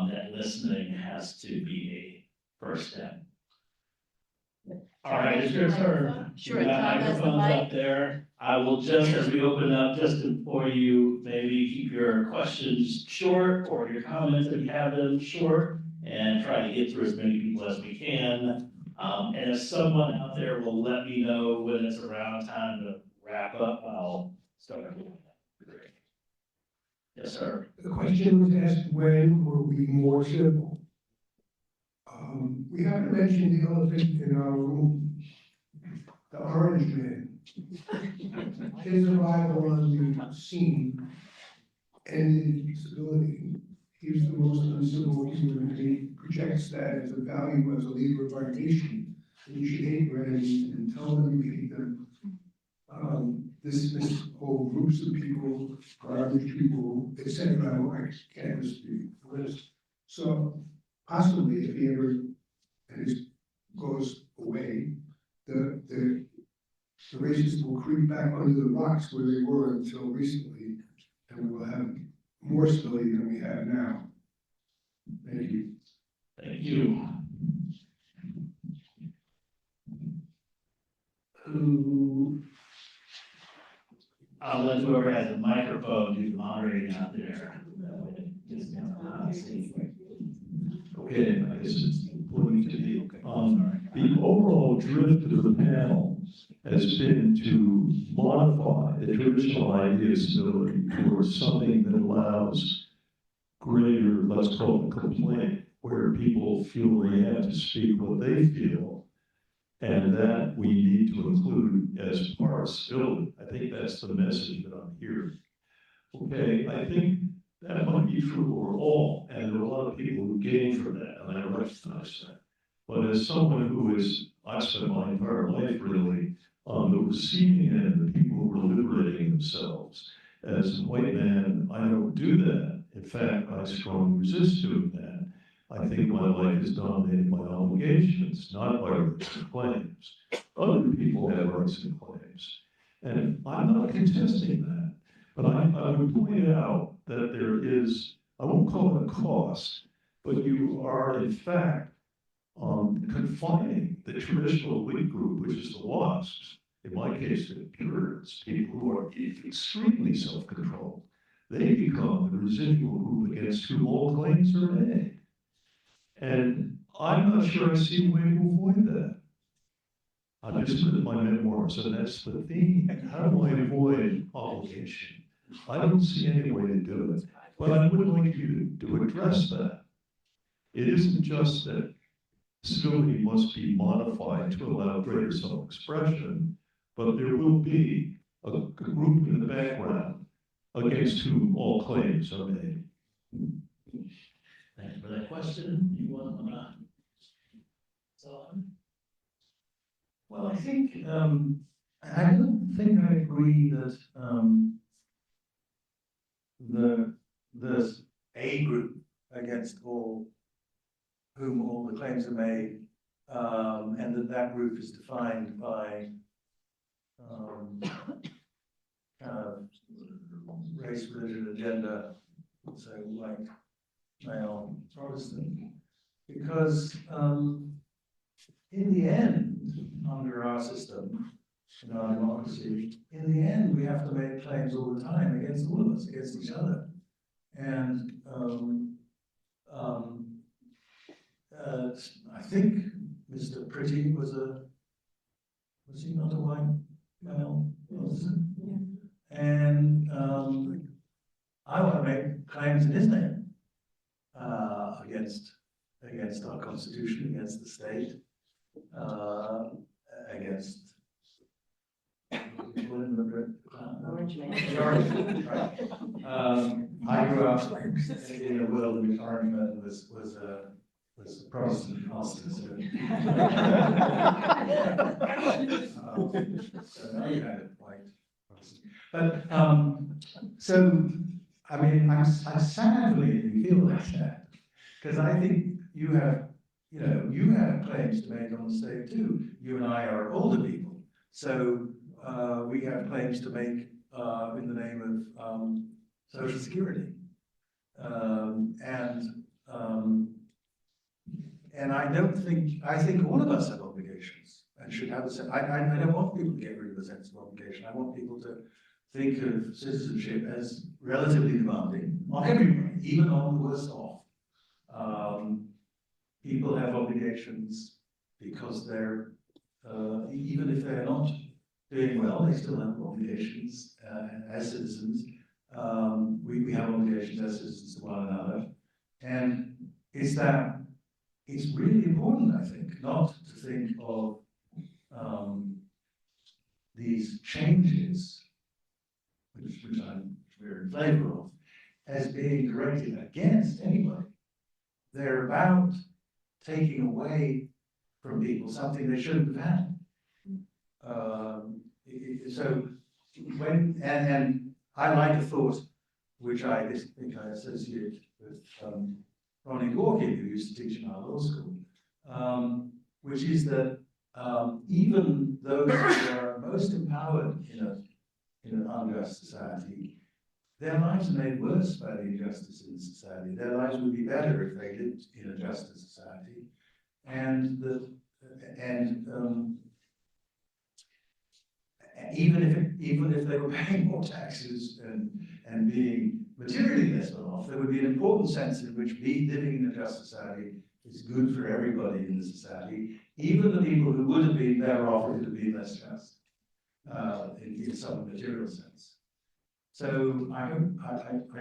That listening has to be a first step. All right, it's your turn. Sure, We got Tom has the microphones mic. up there. I will just, as we open up, just for you, maybe keep your questions short or your comments if you have them short, and try to get through as many people as we can. And if someone out there will let me know when it's around time to wrap up, I'll start. Great. Yes, sir. The question was asked, when were we more civil? We haven't mentioned the elephant in our room, the orange man. His arrival on the scene ended civility. He was the most uncivil human, and he projects that as a value as a leader of our nation. And you should hate your enemies and tell them you hate them. This whole groups of people, garbage people, etc. I can't list the list. So possibly, if he ever goes away, the racists will creep back under the rocks where they were until recently, and we will have more civility than we have now. Thank you. Thank you. Who? I'll let whoever has a microphone do the moderating out there. Okay, I guess it's pointing to me. The overall drift of the panel has been to modify the traditional idea of civility towards something that allows greater, let's call it complaint, where people feel they have to speak what they feel, and that we need to include as part of civility. I think that's the message that I'm hearing. Okay, I think that might be true for all, and there are a lot of people who gain from that, and I recognize that. But as someone who is, I've spent my entire life really on the receiving end, the people who are liberating themselves. As a white man, I don't do that. In fact, I strongly resist doing that. I think my life is dominated by obligations, not by rights and claims. Other people have rights and claims. And I'm not contesting that. But I would point out that there is, I won't call it a cost, but you are in fact confining the traditional elite group, which is the WASPs, in my case, the Puritans, people who are extremely self-controlled. They become the residual group against whom all claims are made. And I'm not sure I see a way to avoid that. I've just written my memoirs, and that's the theme. How do I avoid obligation? I don't see any way to do it, but I would like you to address that. It isn't just that civility must be modified to allow greater self-expression, but there will be a group in the background against whom all claims are made. Thank you for that question. You want to? Well, I think, I don't think I agree that there's a group against whom all the claims are made, and that group is defined by kind of race, religion, and gender, so like male Protestant, because in the end, under our system, in our democracy, in the end, we have to make claims all the time against all of us, against each other. And I think Mr. Pretty was he not a white male person? Yeah. And I want to make claims in his name against our Constitution, against the state, against Orange man. I grew up in a world in which orange man was was a Protestant pastor, so. So I kind of like Protestant. But, so, I mean, I'm sad for you feel like that, because I think you have claims to make on the state too. You and I are older people, so we have claims to make in the name of Social Security, and I think all of us have obligations and should have the same. I don't want people to get rid of the sense of obligation. I want people to think of citizenship as relatively demanding on everybody, even on the worst off. People have obligations because they're, even if they're not doing well, they still have obligations as citizens. We have obligations as citizens to one another. And it's really important, I think, not to think of these changes, which we're in favor of, as being directed against anybody. They're about taking away from people something they shouldn't have had. So when, and I like a thought which I think I associate with Ronnie Gorky, who used to teach in our law school, which is that even those who are most empowered in an unjust society, their lives are made worse by the injustice in society. Their lives would be better if they lived in a juster society, and even if they were paying more taxes and being materially less well off, there would be an important sense in which living in a just society is good for everybody in the society, even the people who would have been better off if it had been less just, in some material sense. So I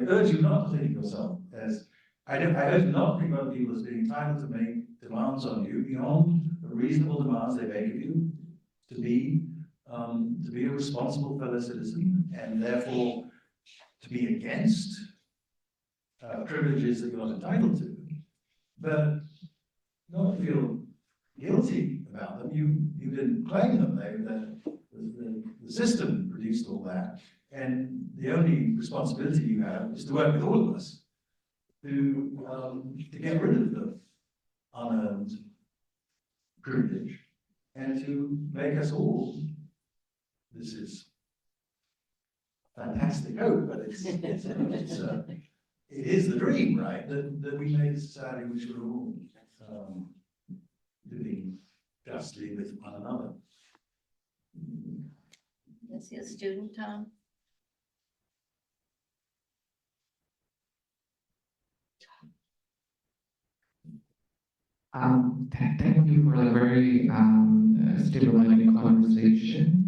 urge you not to think of yourself as, I urge you not to think about people as being entitled to make demands on you beyond the reasonable demands they make of you to be a responsible fellow citizen, and therefore to be against privileges that you're not entitled to, but not feel guilty about them. You didn't claim them. The system produced all that, and the only responsibility you have is to work with all of us to get rid of the unearned privilege and to make us all. This is fantastic hope, but it is the dream, right? That we make a society in which we're all living justly with one another. Is he a student, Tom? Thank you for the very stimulating conversation.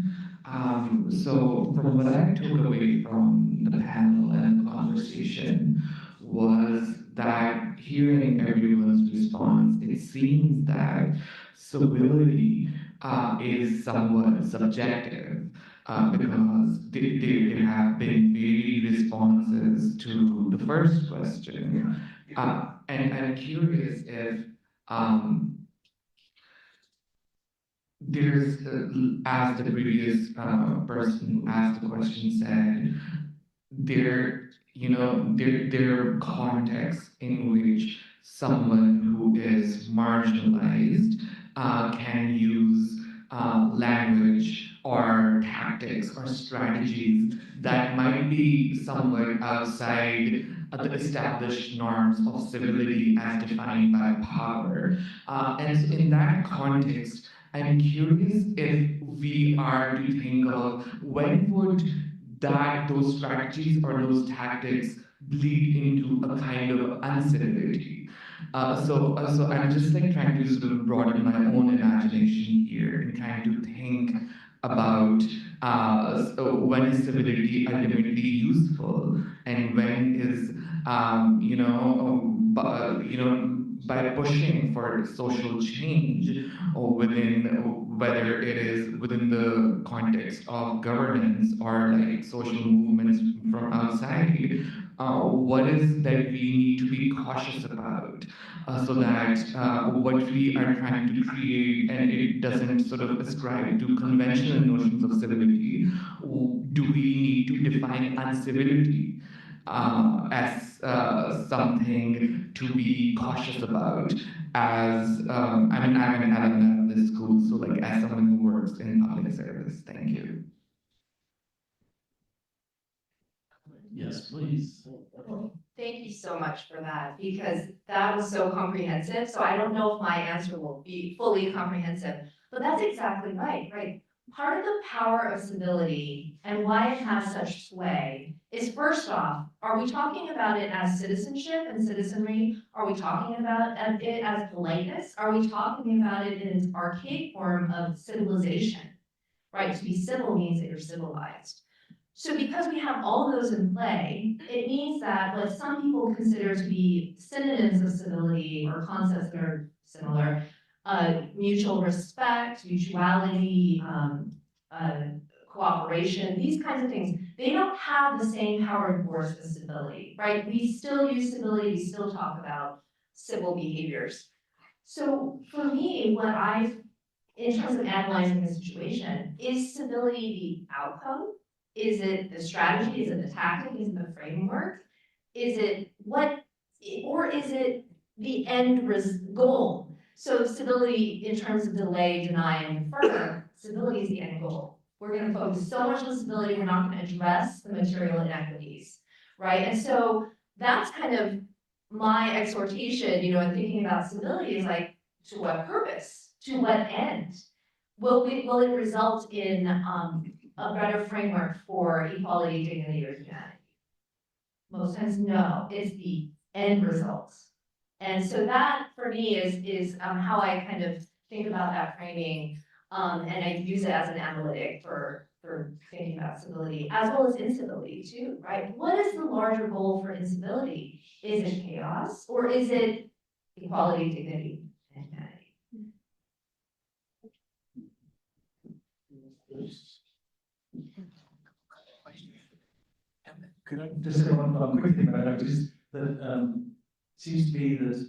So from what I took away from the panel and the conversation was that hearing everyone's response, it seems that civility is somewhat subjective because there have been varied responses to the first question. And I'm curious if there's, as the previous person who asked the question said, there are contexts in which someone who is marginalized can use language or tactics or strategies that might be somewhat outside the established norms of civility as defined by power. And so in that context, I'm curious if we are to think of when would those strategies or those tactics bleed into a kind of uncivility. So I'm just like trying to sort of broaden my own imagination here and trying to think about when is civility ultimately useful and when is by pushing for social change or whether it is within the context of governance or like social movements from outside, what is that we need to be cautious about? so that what we are trying to create, and it doesn't sort of ascribe to conventional notions of civility. Do we need to define uncivility as something to be cautious about? As I mean, I'm an alumni of this school, so like as someone who works in public service. Thank you. Yes, please. Thank you so much for that, because that was so comprehensive. So I don't know if my answer will be fully comprehensive, but that's exactly right, right? Part of the power of civility and why it has such sway is, first off, are we talking about it as citizenship and citizenry? Are we talking about it as politeness? Are we talking about it in its archaic form of civilization, right? To be civil means that you're civilized. So because we have all of those in play, it means that what some people consider to be synonyms of civility or concepts that are similar, mutual respect, mutuality, cooperation, these kinds of things, they don't have the same power and force as civility, right? We still use civility, we still talk about civil behaviors. So for me, in terms of analyzing the situation, is civility the outcome? Is it the strategy? Is it the tactic? Is it the framework? Is it or is it the end goal? So civility in terms of delay, deny, and defer, civility is the end goal. We're going to focus so much on civility, we're not going to address the material inequities, right? And so that's kind of my exhortation, in thinking about civility is like, to what purpose? To what end? Will it result in a better framework for equality, dignity, or humanity? Most times, no. It's the end results. And so that, for me, is how I kind of think about that framing, and I use it as an analytic for thinking about civility, as well as incivility, too, right? What is the larger goal for incivility? Is it chaos, or is it equality, dignity, and humanity? Could I just say one quick thing about that, which is that seems to me that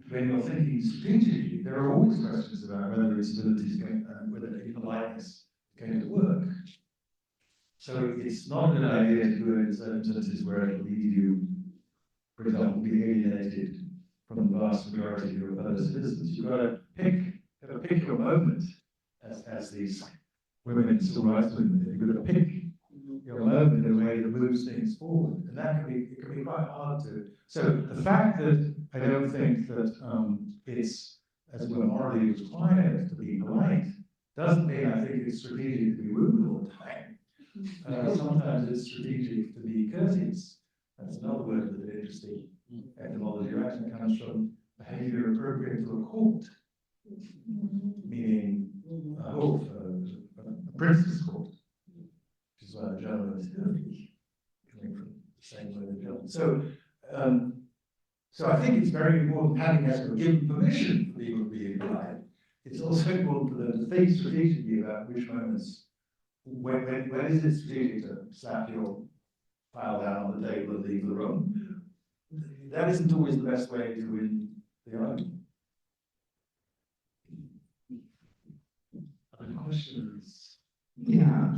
when you're thinking strategically, there are always questions about whether civility is going, whether politeness is going to work. So it's not a good idea to do it in certain instances where it will lead you, for example, be alienated from the vast majority of your fellow citizens. You've got to pick your moment, as these women in civil rights movement. You've got to pick your moment in a way that moves things forward, and that can be quite hard to. So the fact that I don't think that it's as well morally required to be polite doesn't mean I think it's strategic to be rude all the time. Sometimes it's strategic to be courteous. That's another word with an interesting etymology, right? And it comes from behavior appropriate to a court, meaning a hof, a prince's court, which is why the German is coming from the same word in German. So I think it's very important, having actually given permission for people to be implied. It's also important for them to think strategically about which moments, when is it strategic to slap your file down on the table and leave the room. That isn't always the best way to win the argument. Other questions? Yeah,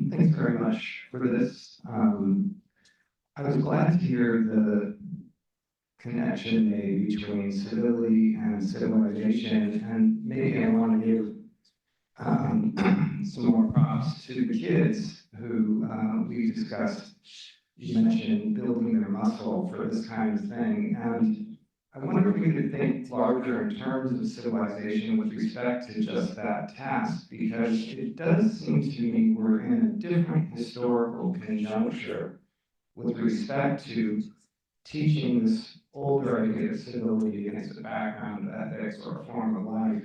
thanks very much for this. I was glad to hear the connection made between civility and civilization, and maybe I want to give some more props to the kids who we discussed. You mentioned building their muscle for this kind of thing, and I wonder if we could think larger in terms of civilization with respect to just that task, because it does seem to me we're in a different historical conjuncture with respect to teaching this older idea of civility against a background of ethics or a form of life.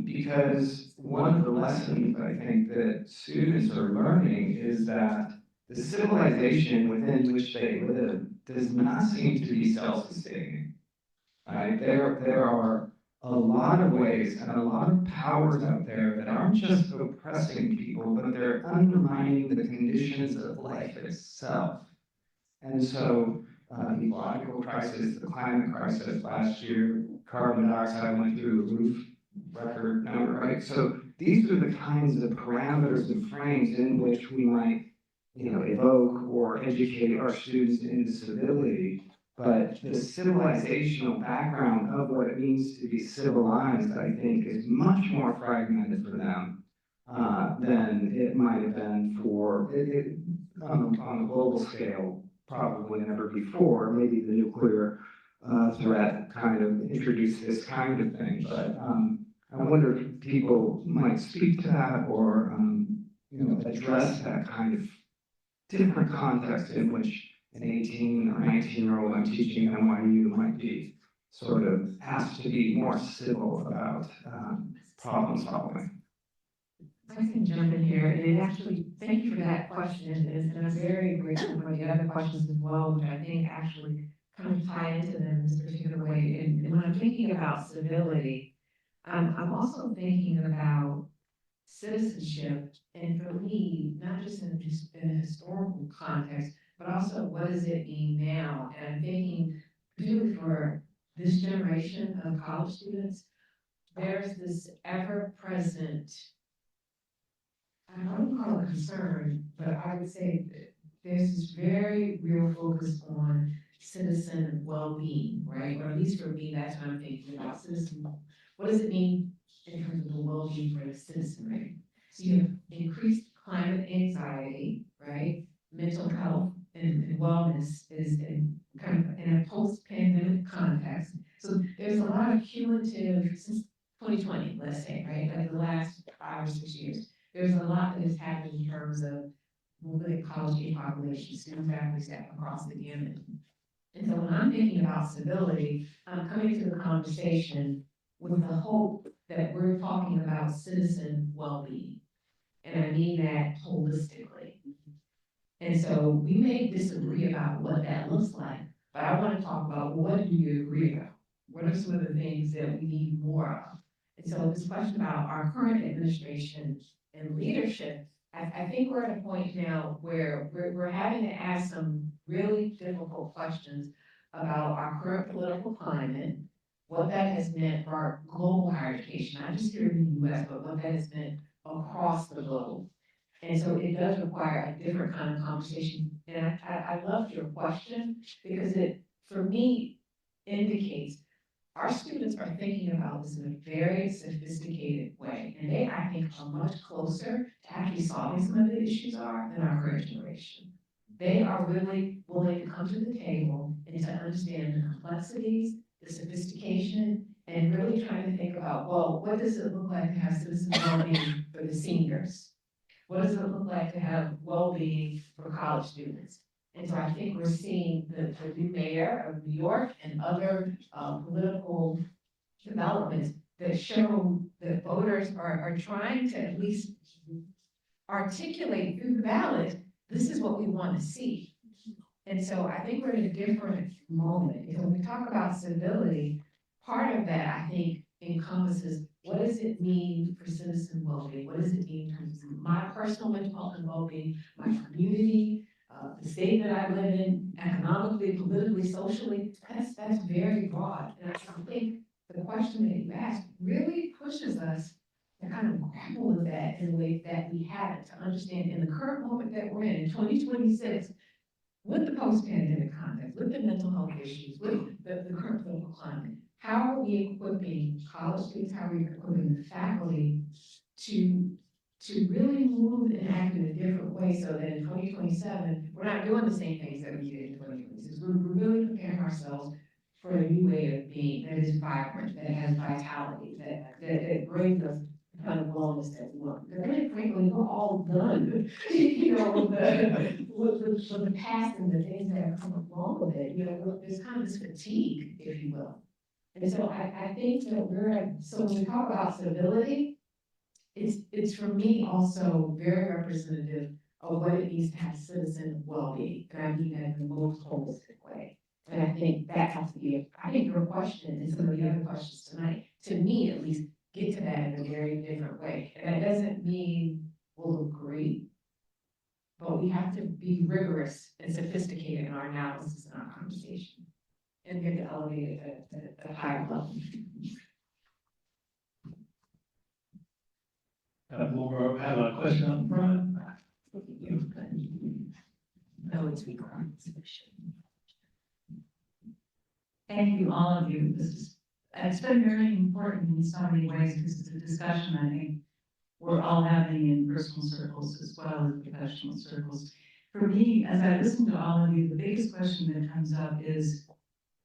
Because one of the lessons I think that students are learning is that the civilization within which they live does not seem to be self-sustaining. Right? There are a lot of ways and a lot of powers out there that aren't just oppressing people, but they're undermining the conditions of life itself. And so ecological crisis, the climate crisis last year, carbon dioxide went through the roof, record number, right? So these are the kinds of parameters and frames in which we might, evoke or educate our students into civility. But the civilizational background of what it means to be civilized, I think, is much more fragmented for them than it might have been for on a global scale, probably never before. Maybe the nuclear threat kind of introduced this kind of thing, but I wonder if people might speak to that or address that kind of different context in which an 18 or 19-year-old I'm teaching at NYU might be sort of asked to be more civil about problem solving. I can jump in here, and it actually, thank you for that question, and I'm very grateful for the other questions as well, which I think actually kind of tie into them in this particular way. And when I'm thinking about civility, I'm also thinking about citizenship, and for me, not just in a historical context, but also what does it mean now? And I'm thinking, particularly for this generation of college students, there's this ever-present, I don't call it concern, but I would say that there's this very real focus on citizen well-being, right? Or at least for me, that's what I'm thinking about citizen. What does it mean in terms of the well-being for the citizenry? So you have increased climate anxiety, right? Mental health and wellness is in kind of in a post-pandemic context. So there's a lot of cumulative, since 2020, let's say, right? Like the last 5 or 6 years, there's a lot that has happened in terms of moving college age population, student faculty staff across the gamut. And so when I'm thinking about civility, I'm coming to the conversation with the hope that we're talking about citizen well-being. And I mean that holistically. And so we may disagree about what that looks like, but I want to talk about what do you agree about? What are some of the things that we need more of? And so this question about our current administration and leadership, I think we're at a point now where we're having to ask some really difficult questions about our current political climate, what that has meant for our global higher education, not just here in the US, but what that has meant across the globe. And so it does require a different kind of conversation. And I loved your question because it, for me, indicates our students are thinking about this in a very sophisticated way. And they, I think, are much closer to actually solving some of the issues are than our current generation. They are really willing to come to the table and to understand the complexities, the sophistication, and really trying to think about, well, what does it look like to have citizen well-being for the seniors? What does it look like to have well-being for college students? And so I think we're seeing the new mayor of New York and other political developments that show that voters are trying to at least articulate through the ballot, this is what we want to see. And so I think we're in a different moment. And when we talk about civility, part of that, I think, encompasses what does it mean for citizen well-being? What does it mean in terms of my personal mental health and well-being, my community, the state that I live in, economically, politically, socially? That's very broad. And I think the question that you asked really pushes us to kind of grapple with that in a way that we haven't, to understand in the current moment that we're in 2026, with the post-pandemic context, with the mental health issues, with the current political climate, how are we equipping college students, how are we equipping the faculty to really move and act in a different way so that in 2027, we're not doing the same things that we did in 2026. We're really preparing ourselves for a new way of being that is vibrant, that has vitality, that brings us the kind of wellness that we want. Because really, frankly, we're all done, with the past and the things that have come along with it. There's kind of this fatigue, if you will. And so I think that so when we talk about civility, it's for me also very representative of what it means to have citizen well-being. And I mean that in the most holistic way. And I think that has to be, I think your question and some of the other questions tonight, to me at least, get to that in a very different way. And that doesn't mean we'll agree, but we have to be rigorous and sophisticated in our analysis and our conversation. And we have to elevate it at a higher level. Have a question up front? No, it's recorded. Thank you, all of you. It's been very important in so many ways because it's a discussion I think we're all having in personal circles as well as professional circles. For me, as I listen to all of you, the biggest question that comes up is,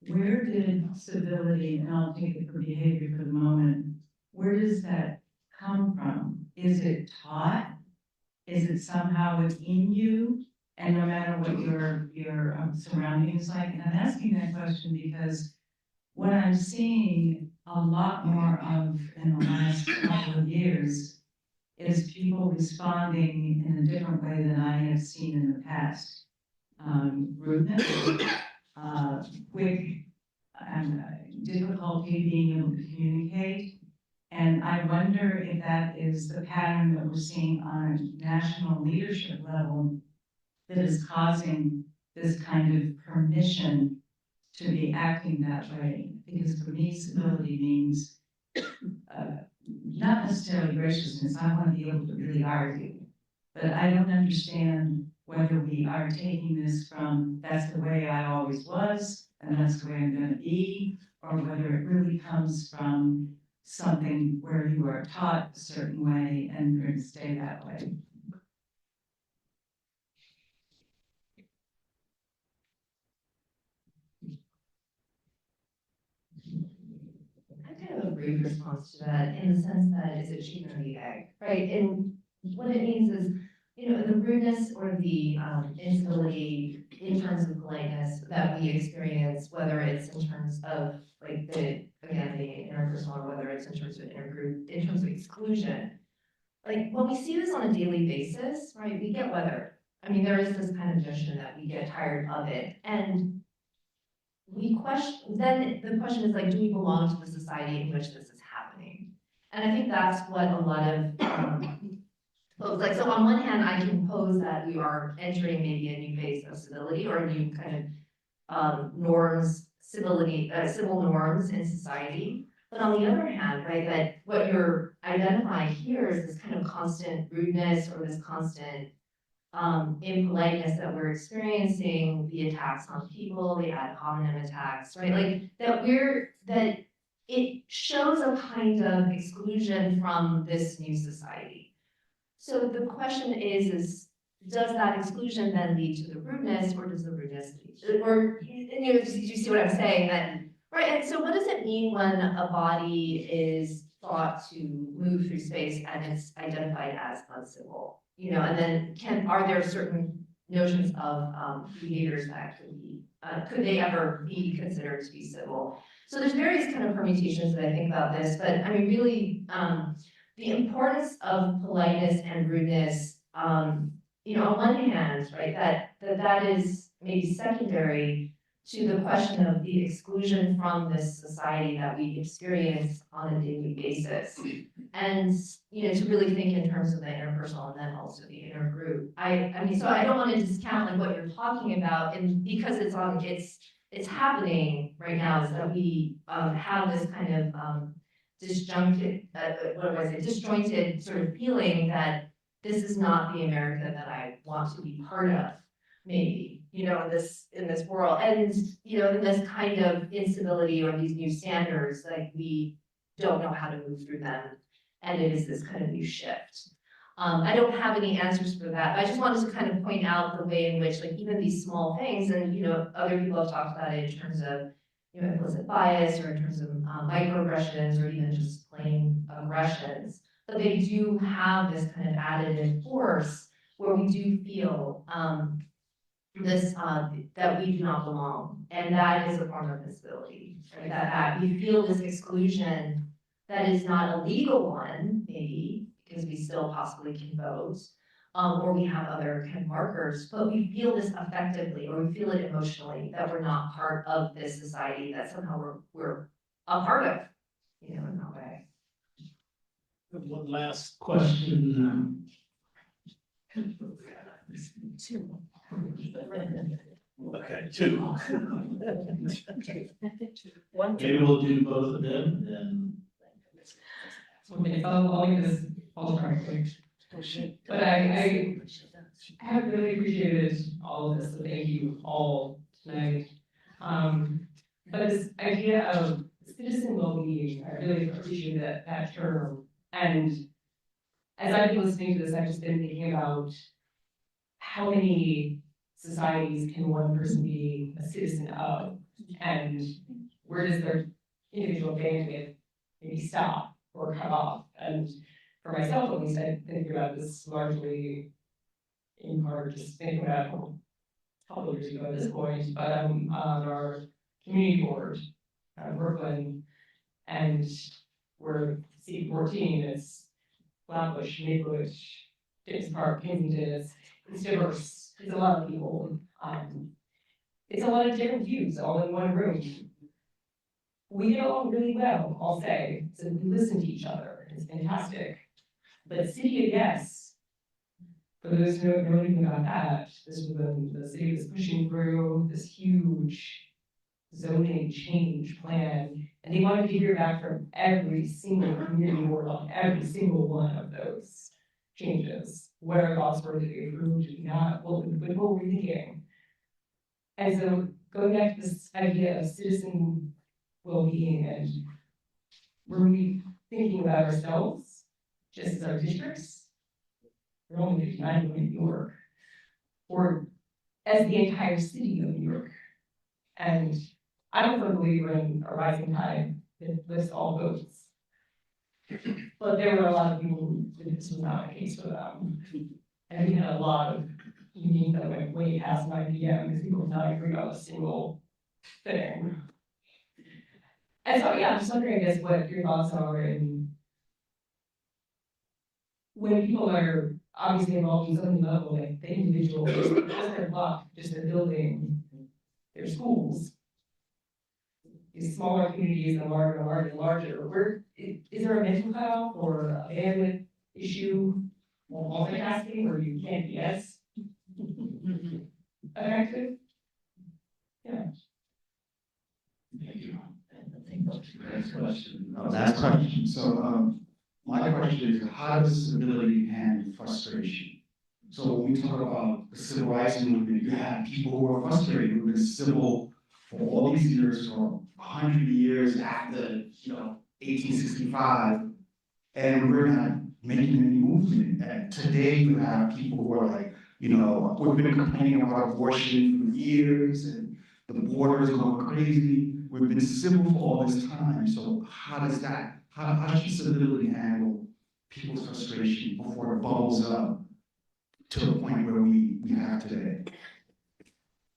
where did civility, and I'll take it for behavior for the moment, where does that come from? Is it taught? Is it somehow within you? And no matter what your surrounding is like, and I'm asking that question because what I'm seeing a lot more of in the last couple of years is people responding in a different way than I have seen in the past. Rudeness, quick, difficulty being able to communicate. And I wonder if that is the pattern that we're seeing on a national leadership level that is causing this kind of permission to be acting that way. Because for me, civility means not necessarily graciousness. I want to be able to really argue. But I don't understand whether we are taking this from that's the way I always was and that's the way I'm going to be, or whether it really comes from something where you are taught a certain way and you're going to stay that way. I kind of a brief response to that in the sense that it's a chicken or the egg, right? And what it means is, the rudeness or the incivility in terms of politeness that we experience, whether it's in terms of like the interpersonal, or whether it's in terms of intergroup, in terms of exclusion. Like when we see this on a daily basis, right, we get weathered. I mean, there is this kind of notion that we get tired of it. And then the question is like, do we belong to the society in which this is happening? And I think that's what a lot of folks like. So on one hand, I can pose that we are entering maybe a new phase of civility or a new kind of norms, civil norms in society. But on the other hand, right, that what you're identifying here is this kind of constant rudeness or this constant impoliteness that we're experiencing, the attacks on people, the ad hominem attacks, right? Like that it shows a kind of exclusion from this new society. So the question is does that exclusion then lead to the rudeness, or does the rudeness lead, or you see what I'm saying? And right, and so what does it mean when a body is thought to move through space and it's identified as uncivil? And then are there certain notions of behaviors that could they ever be considered to be civil? So there's various kind of permutations that I think about this, but I mean, really, the importance of politeness and rudeness, on one hand, right, that is maybe secondary to the question of the exclusion from this society that we experience on a daily basis. And, to really think in terms of the interpersonal and then also the intergroup. I mean, so I don't want to discount like what you're talking about, and because it's happening right now, is that we have this kind of disjointed sort of feeling that this is not the America that I want to be part of, maybe. In this world, and in this kind of incivility or these new standards, like we don't know how to move through them, and it is this kind of new shift. I don't have any answers for that, but I just wanted to kind of point out the way in which, like, even these small things, and other people have talked about it in terms of implicit bias or in terms of microaggressions or even just plain aggressions, but they do have this kind of additive force where we do feel this that we do not belong, and that is a form of disability, right? That we feel this exclusion that is not a legal one, maybe because we still possibly can vote, or we have other kind of markers, but we feel this affectively, or we feel it emotionally, that we're not part of this society, that somehow we're a part of, in that way. One last question. Okay, two. Maybe we'll do both of them, then. Okay, so I'll make this all right quick. But I have really appreciated all of this, so thank you all tonight. But this idea of citizen well-being, I really appreciate that term. And as I've been listening to this, I've just been thinking about how many societies can one person be a citizen of, and where does their individual bandwidth maybe stop or cut off? And for myself, at least, I think about this largely in part just thinking about a couple of years ago at this point, but I'm on our community board out of Brooklyn, and we're C14, it's Flatbush, Maplewood, James Park, Kensington, it's diverse, it's a lot of people. It's a lot of different views all in one room. We get along really well, I'll say, so we listen to each other, it's fantastic. But City of Yes, for those who don't know anything about that, this was when the city was pushing through this huge zoning change plan, and they wanted to hear back from every single community board on every single one of those changes. What our thoughts were, did we approve, did we not, what were we thinking? And so going back to this idea of citizen well-being, and were we thinking about ourselves just as our districts? We're only 59 in New York, or as the entire city of New York. And I'm a believer in a rising tide that lifts all boats. But there were a lot of people who this was not the case for them. And we had a lot of meetings that went way past 9 p.m. because people did not agree on a single thing. And so, yeah, I'm just wondering, I guess, what your thoughts are in when people are obviously involved in some level, like the individual, just their block, just their building, their schools, these smaller communities and larger and larger and larger. Where is there a mental cutoff or a bandwidth issue or multitasking where you can't be as effective? Yeah. Thank you. Next question. Last question. So, my question is, how does civility handle frustration? So when we talk about the civil rights movement, you have people who are frustrated, who've been civil for all these years, for 100 years after, 1865, and we're not making any movement. And today you have people who are like, we've been complaining about abortion for years, and the border is going crazy. We've been civil for all this time. So how does that? How should civility handle people's frustration before it bubbles up to the point where we have today?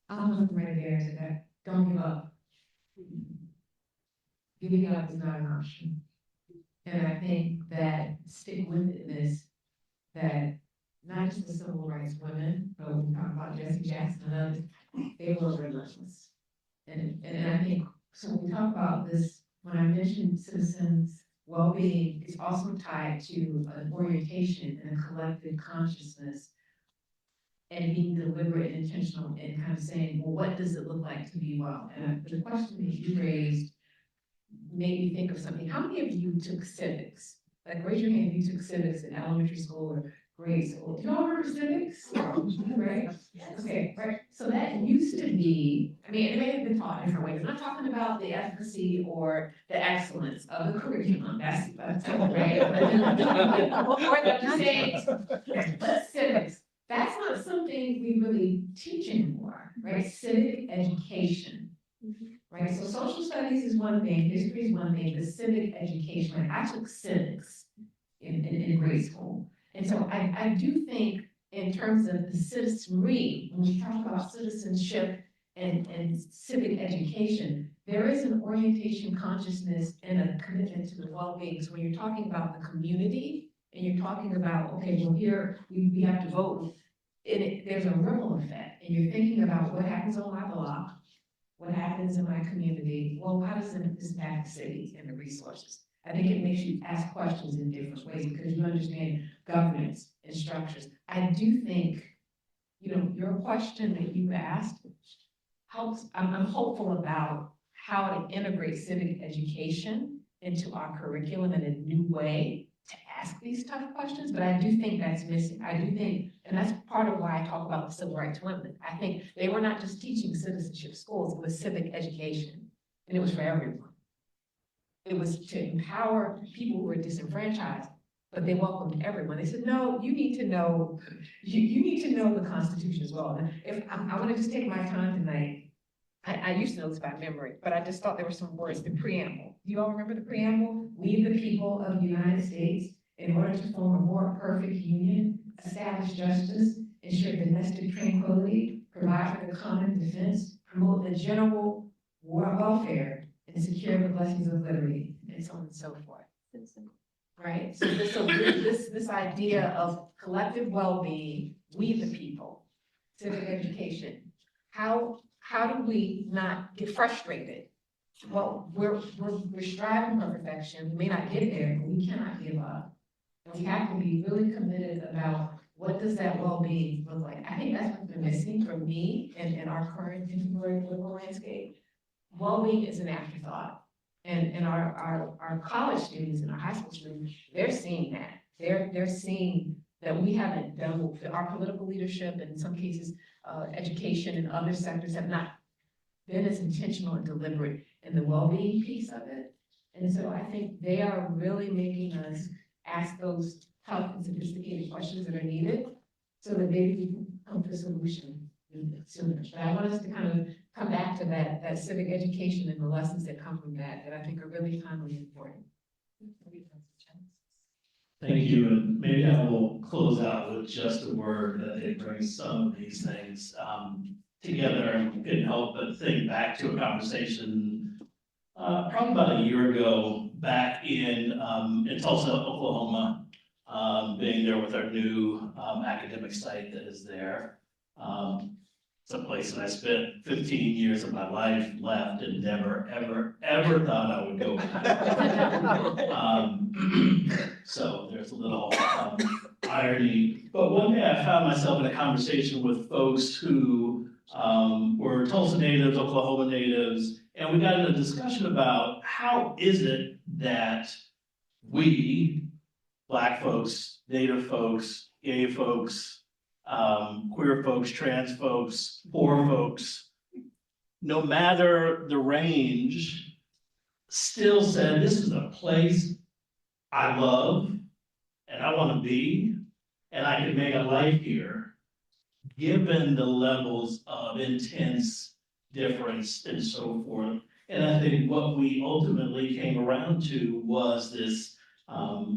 I'll look right there to that. Don't give up. Giving up is not an option. And I think that stick-with-itness, that not just the civil rights women, but when we talk about Jesse Jackson and others, they were relentless. And I think, so when we talk about this, when I mentioned citizens' well-being, it's also tied to an orientation and a collective consciousness and being deliberate and intentional and kind of saying, well, what does it look like to be well? And the question that you raised made me think of something. How many of you took civics? Like, raise your hand if you took civics in elementary school or grade school. Do y'all remember civics? Right? Okay, right. So that used to be, I mean, it may have been taught in different ways. I'm not talking about the efficacy or the excellence of the curriculum. That's right. Or the saying, but civics. That's not something we really teach anymore, right? Civic education. Right, so social studies is one thing, history is one thing, the civic education, like I took civics in grade school. And so I do think in terms of the citizenry, when we talk about citizenship and civic education, there is an orientation, consciousness, and a commitment to the well-being. So when you're talking about the community, and you're talking about, okay, well here, we have to vote, there's a ripple effect, and you're thinking about what happens on my block, what happens in my community, well, how does it impact the city and the resources? I think it makes you ask questions in different ways because you understand governance and structures. I do think you know, your question that you asked helps, I'm hopeful about how to integrate civic education into our curriculum in a new way to ask these tough questions, but I do think that's missing. I do think, and that's part of why I talk about the civil rights women. I think they were not just teaching citizenship schools, it was civic education, and it was for everyone. It was to empower people who were disenfranchised, but they welcomed everyone. They said, no, you need to know, you need to know the Constitution as well. And if I want to just take my time tonight, I used to know this by memory, but I just thought there were some words, the preamble. Do you all remember the preamble? We, the people of the United States, in order to form a more perfect union, establish justice, ensure domestic tranquility, provide for the common defense, promote the general welfare, and secure the blessings of liberty, and so on and so forth. Right? So this idea of collective well-being, we the people, civic education, how do we not get frustrated? Well, we're striving for perfection. We may not get there, but we cannot give up. And we have to be really committed about what does that well-being look like. I think that's what's been missing for me in our current contemporary political landscape. Well-being is an afterthought. And our college students and our high school students, they're seeing that. They're seeing that we haven't done, our political leadership, and in some cases, education and other sectors have not been as intentional and deliberate in the well-being piece of it. And so I think they are really making us ask those tough and sophisticated questions that are needed so that maybe we can come to a solution sooner. But I want us to kind of come back to that civic education and the lessons that come from that I think are really timely and important. Thank you, and maybe I will close out with just a word that it brings some of these things together and couldn't help but think back to a conversation probably about a year ago back in Tulsa, Oklahoma, being there with our new academic site that is there. It's a place that I spent 15 years of my life, left, and never, ever thought I would go back. So there's a little irony. But one day I found myself in a conversation with folks who were Tulsa natives, Oklahoma natives, and we got in a discussion about how is it that we, Black folks, Native folks, gay folks, queer folks, trans folks, poor folks, no matter the range, still said, this is a place I love and I want to be, and I can make a life here, given the levels of intense difference and so forth. And I think what we ultimately came around to was this,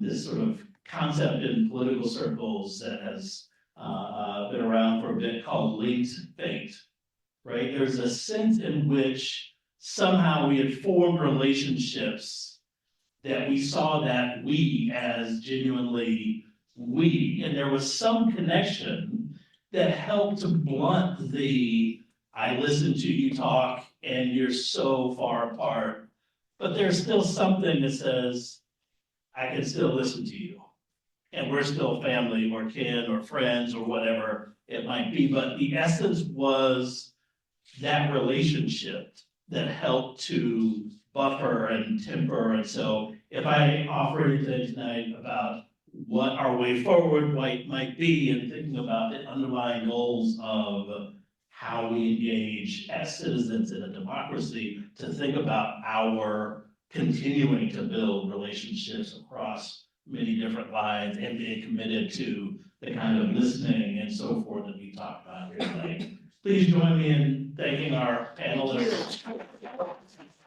this sort of concept in political circles that has been around for a bit called linked fate, right? There's a sense in which somehow we had formed relationships that we saw that we as genuinely we, and there was some connection that helped to blunt the, I listen to you talk and you're so far apart, but there's still something that says, I can still listen to you. And we're still family or kin or friends or whatever it might be. But the essence was that relationship that helped to buffer and temper. And so if I offer anything tonight about what our way forward might be and thinking about the underlying goals of how we engage as citizens in a democracy, to think about our continuing to build relationships across many different lines and being committed to the kind of listening and so forth that we talked about here tonight. Please join me in thanking our panelists.